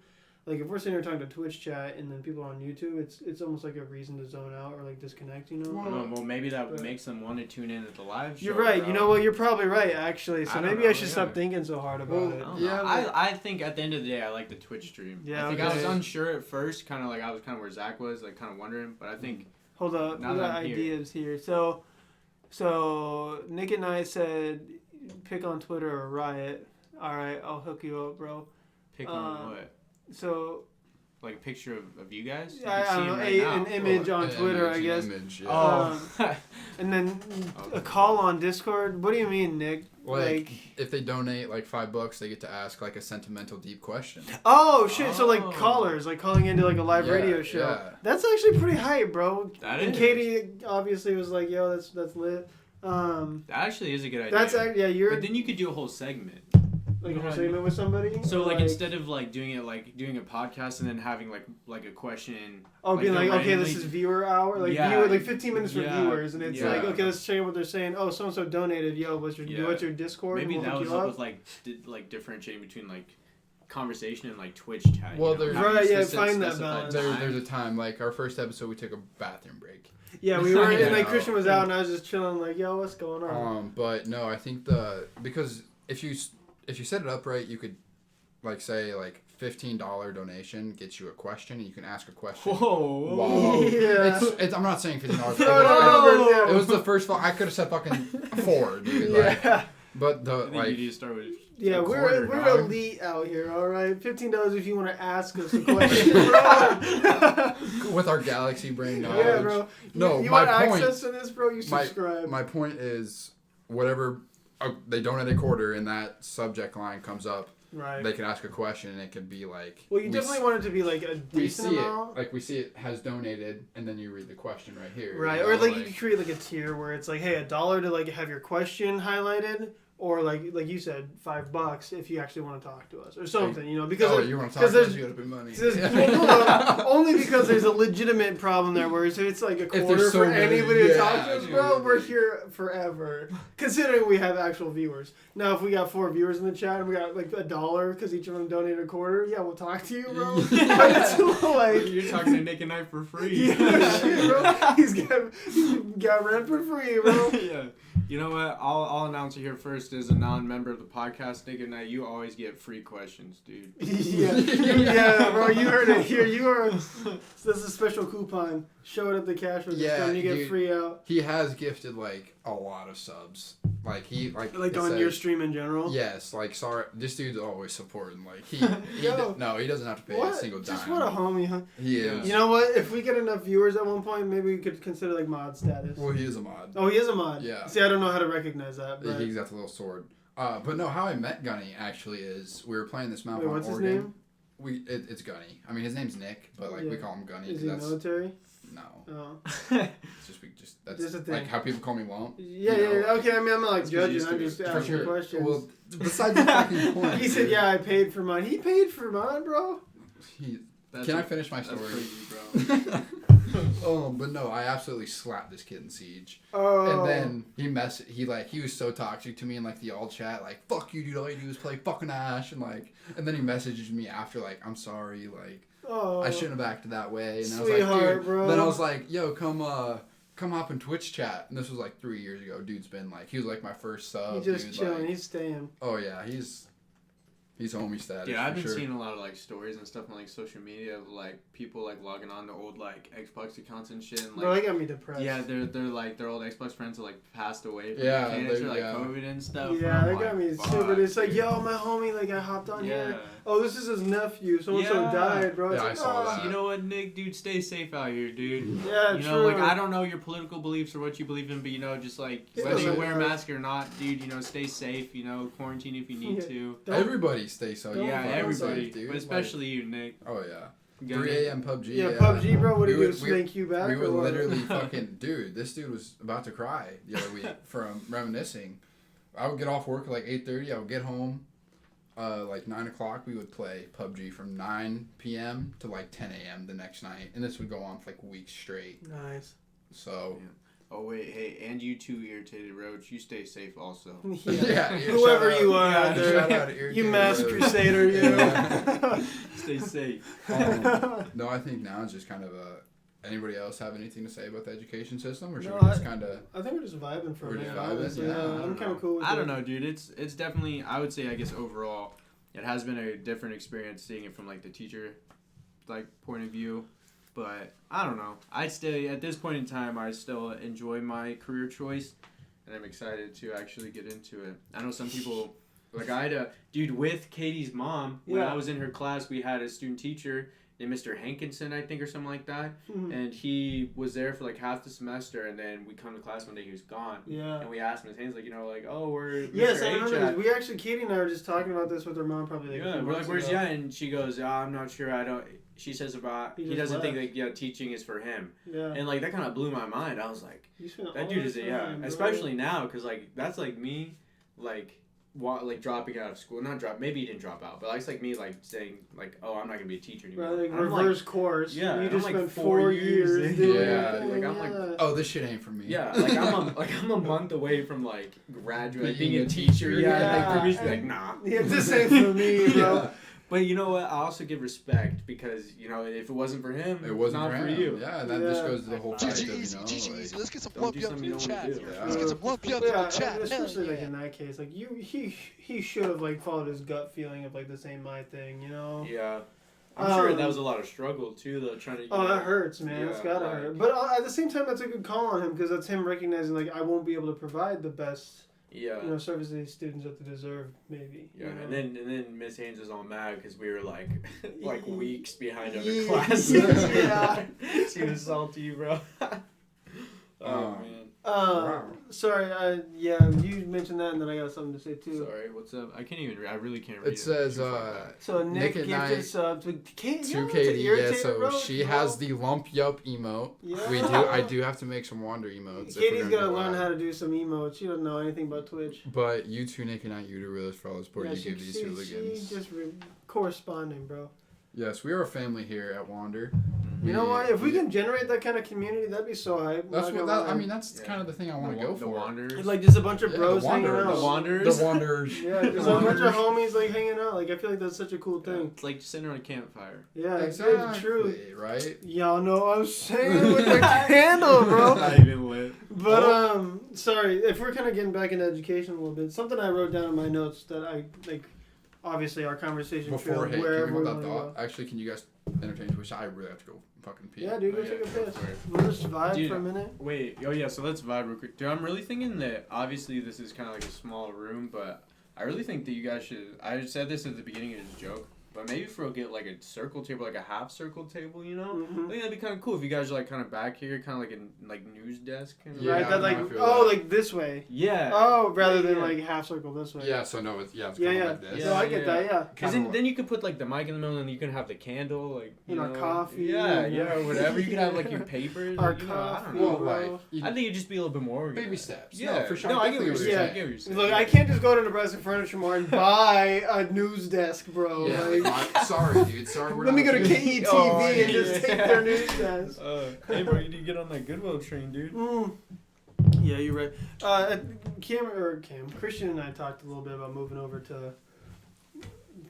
like if we're sitting here talking to Twitch chat and then people on YouTube, it's almost like a reason to zone out or like disconnect, you know. Well, maybe that makes them want to tune in at the live show. You're right. Bro. You know what? You're probably right, actually. So I don't maybe I know, should yeah. stop thinking so hard about it. Yeah, I think at the end of the day, I like the Twitch stream. Yeah, I think okay. I was unsure at first, kind of like I was kind of where Zach was, like kind of wondering, but I think Hold up, Now we that got I'm here. ideas here. So Nick and I said pick on Twitter or Riot. All right, I'll hook you up, bro. pick on what, So like a picture of you guys. You I can don't see know, him right an now. image on An Twitter, I image, guess. an image, yeah. Oh, And then Okay. a call on Discord. What do you mean, Nick? Like, if they donate like $5, they get to ask like a sentimental deep question. oh shit! So like Oh. callers, like calling into like a live Yeah, radio show. yeah. That's actually pretty hype, bro. That and is. Katie obviously was like, "Yo, that's lit." that actually is a good idea. That's yeah. You're But then you could do a whole segment. like a you know whole what I mean? segment with somebody. So Or, like instead of like doing it like doing a podcast and then having like a question. oh, being like, okay, this randomly- is viewer hour, like Yeah. viewer, like 15 minutes for Yeah. viewers, and it's Yeah. like, okay, let's check what they're saying. Oh, so and so donated. Yo, what's your Yeah. Discord? Maybe and we'll that hook would you help up. with like differentiating between like conversation and like Twitch chat. Well, you know? there's- Not Right, yeah, specific- find that specified balance. time. There's a time like our first episode we took a bathroom break. Yeah, we were, You and like know. Christian was out, and I was just chilling, like, yo, what's going on? But no, I think because if you set it up right, you could like say like $15 donation gets you a question, and you can ask a question. Whoa. Wow. Yeah. It's I'm not saying $15. No, It was the first. I could have said fucking 4, dude. Like, Yeah, but I the think like you need to start with. yeah, a we're quarter, dog. elite out here. All right, $15 if you want to ask us a question, bro. with our galaxy brain knowledge. Yeah, bro. No, you my want point- access to this, bro? You subscribe. My point is, whatever they donate a quarter and that subject line comes up, right. they can ask a question and it could be like. Well, you we definitely s- want it to be like a We decent see amount. it, like we see it has donated, and then you read the question right here. Right, you or know, like you could create like a tier where it's like, hey, $1 to like have your question highlighted, or like you said, $5 if you actually want to talk to us or something, you know, because oh, you want to talk because about there's- you gotta put money. well, only because there's a legitimate problem there where if it's like a there's quarter so for many, anybody to yeah, talk to us, bro, dude. we're here forever. Considering we have actual viewers. Now, if we got 4 viewers in the chat and we got like $1 because each of them donated a quarter, yeah, we'll talk to you, bro. But it's like, You're talking to Nick and I for free. yeah, shit, bro. He's got rent for free, bro. Yeah. You know what? I'll announce it here first. As a non-member of the podcast, Nick and I, you always get free questions, dude. yeah, bro, you heard it here. You are. This is a special coupon. Show it at the cash register, Yeah, and you get dude. free out. He has gifted like a lot of subs. Like Like it on says- your stream in general. Yes, like sorry, this dude's always supporting. Like he Yo. no, he doesn't have to pay What? a single dime. Just what a homie, huh? He Yeah. is. You know what? If we get enough viewers at one point, maybe we could consider like mod status. Well, he is a mod. Oh, he is a mod. Yeah. See, I don't know how to recognize that. But He's got the little sword. But no, how I met Gunny actually is we were playing this map wait, on what's his Oregon. name? It's Gunny. I mean, his name's Nick, but like we Yeah. call him Gunny. Is 'cause he that's military? no. Oh. It's just that's Just a thing. like how people call me Womp. Yeah, You yeah, know, yeah. Okay, I mean, I'm not like That's 'cause judging. you used to I'm be- just for asking sure. questions. Well, besides the fucking point. he said, dude, "Yeah, I paid for mine." He paid for mine, bro. Can I finish my That's story? crazy, bro. But no, I absolutely slapped this kid in Siege. Oh. And then he was so toxic to me in like the all chat, like, fuck you dude, all you do is play fucking Ash, and then he messages me after like, I'm sorry, like Oh. I shouldn't have acted that way, and I was Sweetheart, like, dude, bro. then I was like, yo, come hop in Twitch chat, and this was like 3 years ago. Dude's been like, he was like my first sub. He's just dude, chilling. like- He's staying. oh yeah, he's homie status. Yeah, I've for been sure. seeing a lot of like stories and stuff on like social media of like people like logging on to old like Xbox accounts and shit. And, like, Bro, that got me depressed. yeah, they're like their old Xbox friends are like passed away from Yeah, cancer, they- like yeah. COVID and stuff. and Yeah, I'm that like, got me fuck, super. It's like, dude. yo, my homie, like I hopped on Yeah. here. Oh, this is his nephew. So and so Yeah. died, bro. It's Yeah, like, I saw "Ah." that. You know what, Nick, dude, stay safe out here, dude. Yeah, You true. know, like I don't know your political beliefs or what you believe in, but you know, just like Yeah, whether you but, wear a like- mask or not, dude, you know, stay safe. You know, quarantine if you need Yeah. to. Don't- Everybody stay so. Don't Yeah, fucking everybody, safe, dude. but especially you, Nick. Oh yeah. Gunny. 3 a.m. PUBG. Yeah, PUBG, bro. What do We you do? would- we- Spank you back? We or would what? literally fucking dude. This dude was about to cry the other week from reminiscing. I would get off work at like 8:30. I would get home, like 9 o'clock. We would play PUBG from 9 p.m. to like 10 a.m. the next night, and this would go on for like weeks straight. Nice. So, Oh wait, hey, and you too, Irritated Roach. You stay safe also. Yeah, Whoever shout you out- are out there, shout out to you Irritated mass Roach. crusader, you. Yeah. Stay safe. No, I think now it's just kind of anybody else have anything to say about the education system, or should No, we just kind of? I think we're just vibing for a We're minute. just vibing, honestly. yeah. I'm kind of cool with I it. don't know, dude. It's definitely. I would say, I guess overall, it has been a different experience seeing it from like the teacher, like point of view. But I don't know. I still, at this point in time, I still enjoy my career choice, and I'm excited to actually get into it. I know some people, like I had a dude with Katie's mom. When Yeah. I was in her class, we had a student teacher named Mr. Hankinson, I think, or something like that. Mhm. And he was there for like half the semester, and then we come to class one day, he was gone. Yeah. And we asked him his hands, like, you know, like, oh, we're Yes, Mr. I H remember at. this. We actually, Katie and I were just talking about this with her mom probably like a Yeah, few we're like, months where's ago. yeah? And she goes, I'm not sure. I don't. She says about He he just doesn't think left. like teaching is for him, Yeah. and like that kind of blew my mind. I was like, You spent all that dude this is time, bro. especially now, cause like that's like me, like like dropping out of school. Not drop. Maybe he didn't drop out, but it's like me like saying like, oh, I'm not gonna be a teacher anymore. Right, like I'm reverse course. yeah, You I'm just like spent 4 4 years years in. doing Yeah, it. like, I'm like, Yeah. Oh, this shit ain't for me. yeah, I'm a month away from like graduating, being Being a a teacher. teacher, Yeah, like for me to be yeah. like, nah. Yeah, this ain't for me, bro. Yeah. But you know what? I also give respect because if it wasn't for him, It wasn't not for him. you. Yeah, that just Yeah. goes to the whole fact of, you GG, know, easy. like, Let's get some don't love do up something in you the don't wanna chat. do. Yeah. Let's get some love up in Yeah, the chat. especially Hell like yeah. in that case, like he should have like followed his gut feeling of like this ain't my thing, you know. Yeah. I'm sure that Um, was a lot of struggle too, though, trying to. Oh, that hurts, man. It's Yeah, gotta like- hurt. But at the same time, that's a good call on him because that's him recognizing like I won't be able to provide the best, Yeah. service to these students that they deserve, maybe. Yeah, you know? and then Miss Haynes was all mad because we were like Ye- weeks behind other Ye- classes. yeah. She was salty, bro. Oh man. Sorry. Yeah, you mentioned that, and then I got something to say too. Sorry. What's up? I can't even. I really can't read it says, Too far back. So Nick Nick and gifted I- sub to Katie. to Katie, yeah, so she has the. the lump yup emote. Yeah. I do have to make some Wander emotes. Katie's gotta learn how to do some emotes. She doesn't know anything about Twitch. But you two, Nick and I, you do really for all the support Yeah, you give these she hooligans. just corresponding, bro. Yes, we are a family here at Wander. You know what? If we can generate that kind of community, that'd be so hype. That's Not what gonna that. lie. I mean, that's kind of the thing I want to go The for. Wanderers. It's like just a bunch of Yeah, bros the hanging Wanderers. out. The Wanderers. The Wanderers. Yeah, just a bunch of homies like hanging out. Like I feel like that's such a cool Yeah, thing. it's like sitting around a campfire. Yeah, Exactly. it's true. Right? Y'all know what I'm saying with the candle, bro. Not even lit. But sorry if we're kind of getting back into education a little bit. Something I wrote down in my notes that I like. Obviously, our conversation Before, trailed hey, wherever can we we hold want that to thought? go. Actually, can you guys entertain me? Which I really have to go fucking pee. Yeah, dude, go Oh, take a yeah, go piss. for it. We'll just vibe Dude, for a minute. Wait, oh yeah, so let's vibe real quick. Dude, I'm really thinking that obviously this is kind of like a small room, but I really think that you guys should. I said this at the beginning as a joke, but maybe if we'll get like a circle table, like a half circle table, you know? I Mhm. think that'd be kind of cool if you guys are like kind of back here, kind of like in like news desk. Kind of. Yeah, Right, that I like know, I feel oh, that. like this way. Yeah. Oh, rather Yeah, than yeah. like half circle this way. Yeah, so no, it's Yeah, going yeah. like this. No, I get that. Yeah. Because Kinda then you could put like the mic in the middle, and you can have the candle, like You know, coffee, Yeah, and- yeah, or whatever. You could have like your papers. Our or, you know, I coffee. don't know. Well, bro. like, you I think it'd just be a little bit more organized. baby steps. Yeah, No, for sure. No, I get what you're Definitely saying. Yeah. I get what you're saying. Look, I can't just go to Nebraska Furniture Mart and buy a news desk, bro. Yeah, Like, sorry, dude. Sorry, we're let me not go to doing- KETV Oh, and just yeah. take their news desk. Hey, bro, you need to get on that Goodwill train, dude. Yeah, you're right. Christian and I talked a little bit about moving over to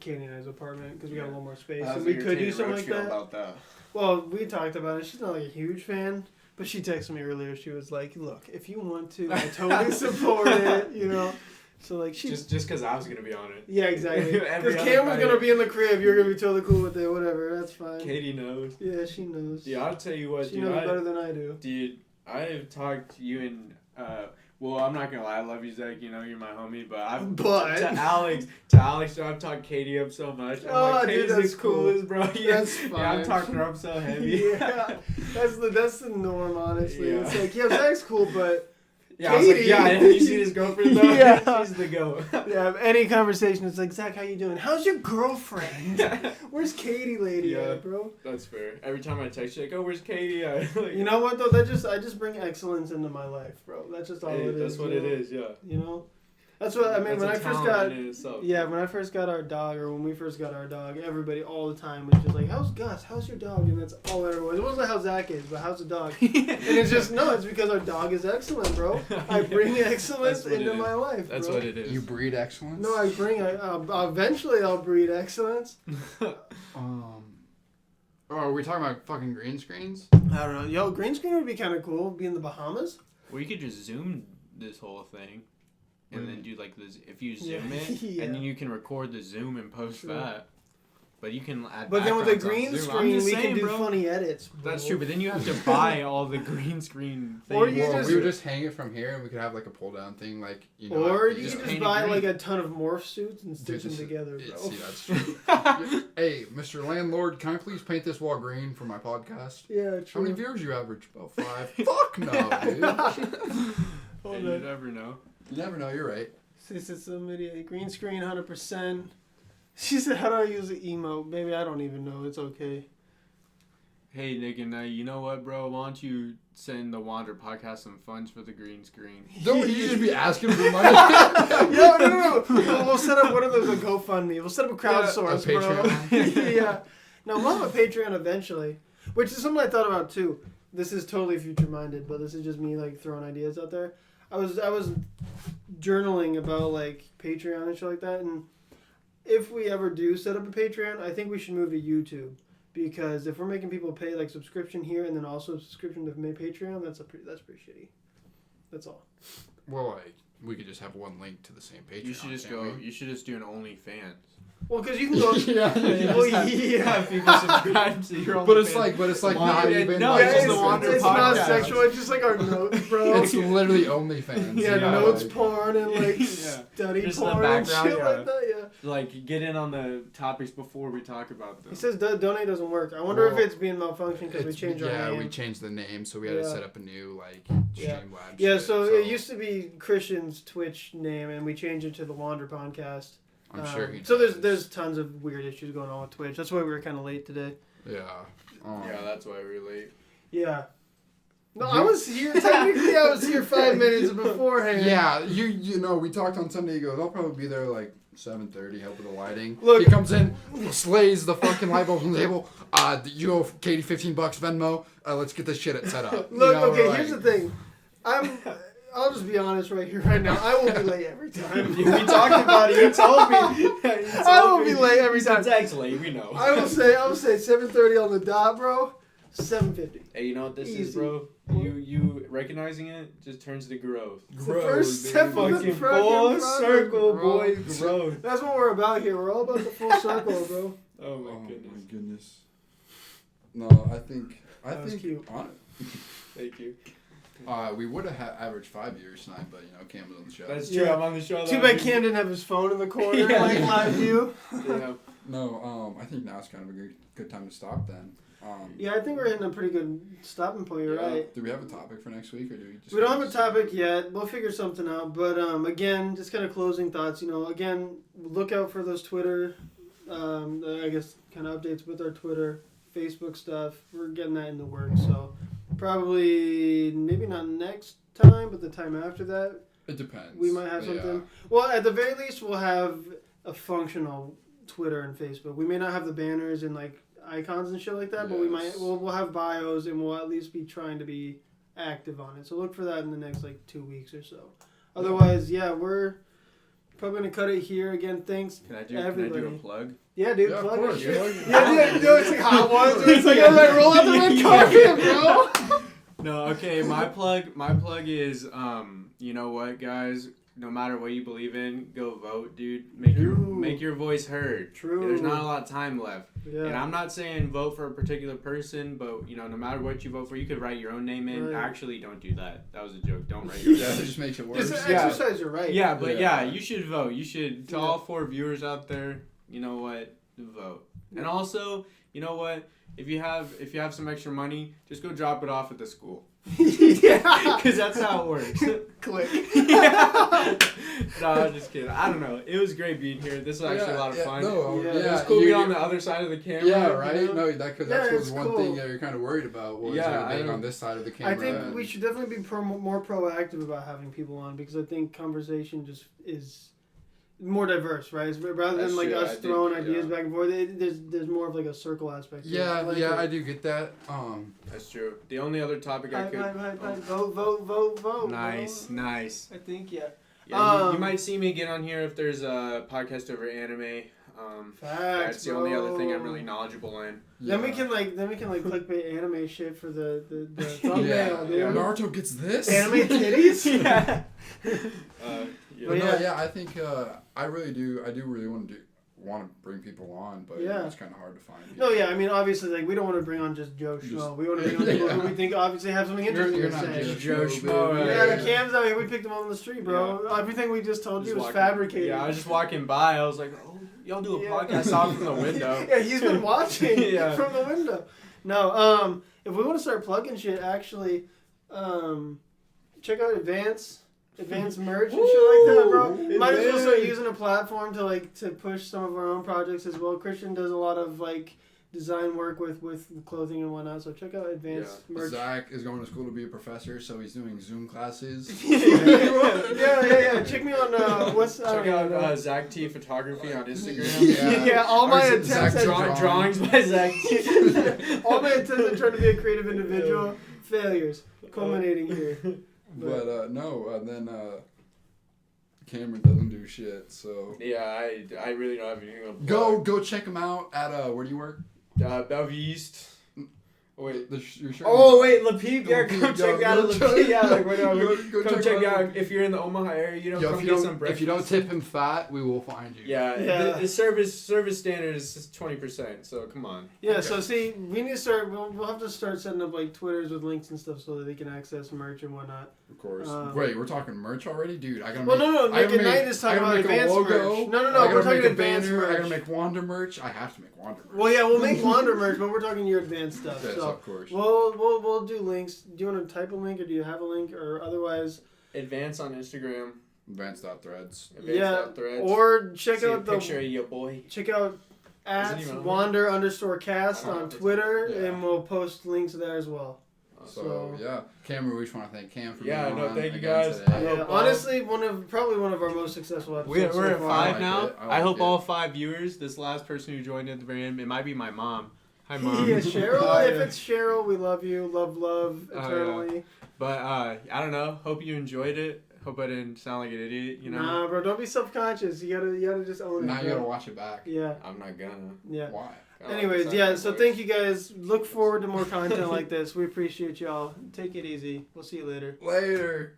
Katie and I's apartment because we got a little more space, and we could do something like that. About that. Well, we talked about it. She's not like a huge fan, but she texted me earlier. She was like, "Look, if you want to, I totally support it." You know, so like she. Just because I was gonna be on it. Yeah, exactly. Every Because other Cam was Friday. gonna be in the crib. You're gonna be totally cool with it. Whatever, that's fine. Katie knows. Yeah, she knows. Yeah, I'll tell you what, she dude. knows better than I do. Dude, I've talked to you and well, I'm not gonna lie, I love you, Zach. You know, you're my homie. But I've But- to Alex, I've talked Katie up so much. I'm Oh, like, dude, Katie's that's the cool. coolest, bro. Yeah, That's yeah, I'm fine. talking her up so heavy. Yeah, that's the norm, honestly. Yeah. It's like, yeah, Zach's cool, but Yeah, I was like, Katie. yeah, have you seen his girlfriend though? Yeah. She's the go. yeah, any conversation, it's like, Zach, how you doing? How's your girlfriend? Where's Katie, lady, Yeah. at, bro? That's fair. Every time I text you, like, oh, where's Katie? Like, You know what though? I just bring excellence into my life, bro. That's just all hey, it is. that's what you it know? is, yeah. You know, That's what I mean. That's When a I first talent got, in itself. yeah, when I first got our dog, or when we first got our dog, everybody all the time was just like, "How's Gus? How's your dog?" And that's all it was. It wasn't like how Zach is, but how's the dog? And it's just no. It's because our dog is excellent, bro. I bring excellence That's what into it my is. life. That's bro. what it is. You breed excellence. No, I bring. Eventually, I'll breed excellence. Oh, are we talking about fucking green screens? I don't know. Yo, green screen would be kind of cool. Be in the Bahamas. Well, you could just zoom this whole thing, and then do like this. If you zoom Yeah. it, Yeah. and then you can record the zoom and post True. that. But you can add. But then with the backgrounds on green Zoom. I'm screen, just we saying, can do bro. funny edits. Bro. That's true, but then you have to buy all the green screen things. Or you Well, just- we would just hang it from here, and we could have like a pull down thing, like you know. Or like, you just can paint just it buy green. like a ton of morph suits and stitch them this- together, bro. See, that's true. Hey, Mr. Landlord, can I please paint this wall green for my podcast? Yeah, How many true. viewers you average? About 5. Fuck no, dude. Hold You on. never know. You never know. You're right. She said somebody green screen 100%. She said, "How do I use the emote?" Baby, I don't even know. It's okay. Hey, Nick and I, you know what, bro? Why don't you send the Wander podcast some funds for the green screen? Don't you just be asking for money? No. We'll set up one of those, a GoFundMe. We'll set up a crowdsource, a bro. Patreon. Yeah. No, we'll have a Patreon eventually, which is something I thought about too. This is totally future-minded, but this is just me like throwing ideas out there. I was journaling about like Patreon and shit like that, and if we ever do set up a Patreon, I think we should move to YouTube. Because if we're making people pay like subscription here and then also subscription to Patreon, that's pretty shitty. That's all. Well, like we could just have one link to the same Patreon. You should just can't go. we? You should just do an OnlyFans. Well, because you can go. Yeah. Well, yeah. Have people subscribe to your But it's OnlyFans. like Why? not Yeah, even. no, like, Yeah, it's just the Wander it's not podcast. sexual. It's just like our notes, bro. It's literally OnlyFans. Yeah, Yeah, notes like- porn and like Yeah. study Just in the porn and background, shit yeah. like that. Yeah. Like, get in on the topics before we talk about them. He says donate doesn't work. I wonder if Well, it's being malfunctioned because we changed our name. we changed the name, so we had to Yeah. set up a new like Yeah. Streamlabs. Yeah, shit, so it used to be Christian's Twitch name, and we changed it to the Wander Podcast. I'm sure he. So does. there's tons of weird issues going on with Twitch. That's why we were kind of late today. Yeah. Yeah, that's why we're late. Yeah. No, I was here. Technically, I was here 5 minutes beforehand. Yeah, you know, we talked on Sunday. He goes, I'll probably be there like 7:30, help with the lighting. Look- He comes in, slays the fucking light bulbs on the table. You owe Katie $15 Venmo. Let's get this shit set up. Look, You know, okay, we're here's the like- thing. I'll just be honest right here, right now. I will be late every time. we talked about it. You told me. I will be late every time. Text late. We know. I will say 7:30 on the dot, bro. 7:50. Hey, you know what this is, Easy. bro? You recognizing it just turns to growth. It's the first step of the Fucking fucking full progress, circle, bro. boys. Growth. That's what we're about here. We're all about the full circle, bro. Oh my Oh goodness. my goodness. No, I think That was cute. Thank you. We would have averaged 5 years tonight, but you know, Cam was on the show. That's true. Yeah. I'm on the show. Too bad Cam didn't have his phone in the corner, Yeah. like live view. Yeah. No, I think now's kind of a good time to stop then. Yeah, I think we're hitting a pretty good stopping point. You're yeah. right. Do we have a topic for next week, or do we just? We don't have a topic yet. We'll figure something out. But again, just kind of closing thoughts. You know, again, look out for those Twitter. I guess kind of updates with our Twitter, Facebook stuff. We're getting that in the works. So probably maybe not next time, but the time after that, It depends. we might have Yeah. something. Well, at the very least, we'll have a functional Twitter and Facebook. We may not have the banners and like icons and shit like that, but we might. Yes. We'll have bios and we'll at least be trying to be active on it. So look for that in the next like 2 weeks or so. Otherwise, yeah, we're probably gonna cut it here. Again, thanks. Can I do Everybody. a plug? Yeah, dude, Yeah, of plug your course, shit. yeah. Yeah, dude, it's like hot ones. It's like I'm like roll out the red carpet, bro. No, okay. My plug is you know what, guys? No matter what you believe in, go vote, dude. True. Make your voice heard. True. There's not a lot of time left. Yeah. And I'm not saying vote for a particular person, but you know, no matter what you vote for, you could write your own name in. Right. Actually, don't do that. That was a joke. Don't write your Yeah, own it name. just makes it worse. Just Yeah. exercise your right. Yeah, but Yeah. yeah, you should vote. You should, to Yeah. all 4 viewers out there, you know what, vote. And also, you know what, if you have some extra money, just go drop it off at the school. Yeah. Because that's how it works. Click. Yeah. No, I'm just kidding. I don't know. It was great being here. This was actually a lot of fun. No, Yeah, yeah, it It was cool being you- on the other side of the camera. Yeah, you right. know? No, that Yeah, was it's one cool. thing that you're kind of worried about was Yeah, being I on don't- this side of the camera. I think and- we should definitely be more proactive about having people on because I think conversation just is more diverse, right? Rather That's than like true, I us think, throwing ideas yeah. back and forth, there's more of like a circle aspect. to it. Yeah, I like yeah, it. I do get that. That's true. The only other topic I Hype, could. hype, hype, hype. Vote. Nice, vote. nice. I think yeah. Yeah, you Um, might see me get on here if there's a podcast over anime. Facts, That's the only other thing I'm bro. really knowledgeable in. Then we can like clickbait anime shit for the thumbnail, dude. yeah. Naruto gets this. Anime titties. yeah. But But no, yeah. yeah, I think I really do. I do really want to bring people on, but Yeah. it's kind of hard to find. People. No, yeah, I mean obviously like we don't want to bring on just Joe Schmo. We want to bring on people who we think obviously have something interesting You're to not say. Joe Joe Schmo, baby. Yeah, yeah. the Cam's out here. We picked them up on the street, bro. Everything we just told you was Just fabricated. Yeah, I was just walking by. I was like, oh, y'all do a Yeah. podcast out from the window. Yeah, he's been watching Yeah. from the window. No, if we want to start plugging shit, actually, check out Advance merch and shit like that, bro. Might as well start Advance. using a platform to push some of our own projects as well. Christian does a lot of like design work with clothing and whatnot, so check out Advance merch. Zach is going to school to be a professor, so he's doing Zoom classes. yeah. Check me on what's I Check don't out know. Zach T Photography on Instagram. Yeah, all my Or attempts Zach at Drawings by Zach T. all my attempts at trying to be a creative individual failures, culminating here. But then Cameron doesn't do shit. So Yeah, I really don't have anything to go check him out at where do you work? Bellevue East. Oh wait, your shirt. Oh wait, La Peep, yeah, La Peep, come check me out go at check- La Peep. Yeah, like whatever. Go Come check check me him out if you're in the Omaha area. You know, come get some breakfast. tip him fat, we will find you. Yeah, Yeah. The service standard is 20%. So come on. Yeah, Okay. so see, we need to start. We'll have to start setting up like Twitters with links and stuff so that they can access merch and whatnot. Of course. Um, Wait, we're talking merch already, dude. I gotta Well, make. no, I Nick gotta and Knight is talking I about gotta make a advanced logo. merch. No, I we're gotta talking make a advanced banner. I merch. gotta make Wander merch. I have to make Wander merch. Well, yeah, we'll make Wander merch, but we're talking your advanced stuff. Yes, So of course. we'll do links. Do you want to type a link or do you have a link or otherwise? Advance on Instagram. Advanced.threads. Advance.threads. Or check See a out picture the of your boy. check out Is it at even on Wander_cast Oh, on it's- Twitter, yeah. and we'll post links there as well. So yeah, Cameron, we just want to thank Cam for Yeah, being no, on thank you again guys. today. I Yeah, hope honestly, probably one of our most successful episodes. We're so at far. 5 like now. it. I I like hope it. all 5 viewers. This last person who joined at the very end, it might be my mom. Hi, mom. Yeah, Cheryl. Oh, If yeah. it's Cheryl, we love you. Love Oh, yeah. eternally. But I don't know. Hope you enjoyed it. Hope I didn't sound like an idiot. You know. Nah, bro, don't be self-conscious. You gotta just own it. Now you bro. gotta watch it back. Yeah, I'm not gonna. yeah. Why? Anyways, yeah. So thank you guys. Look forward to more content like this. We appreciate y'all. Take it easy. We'll see you later. Later.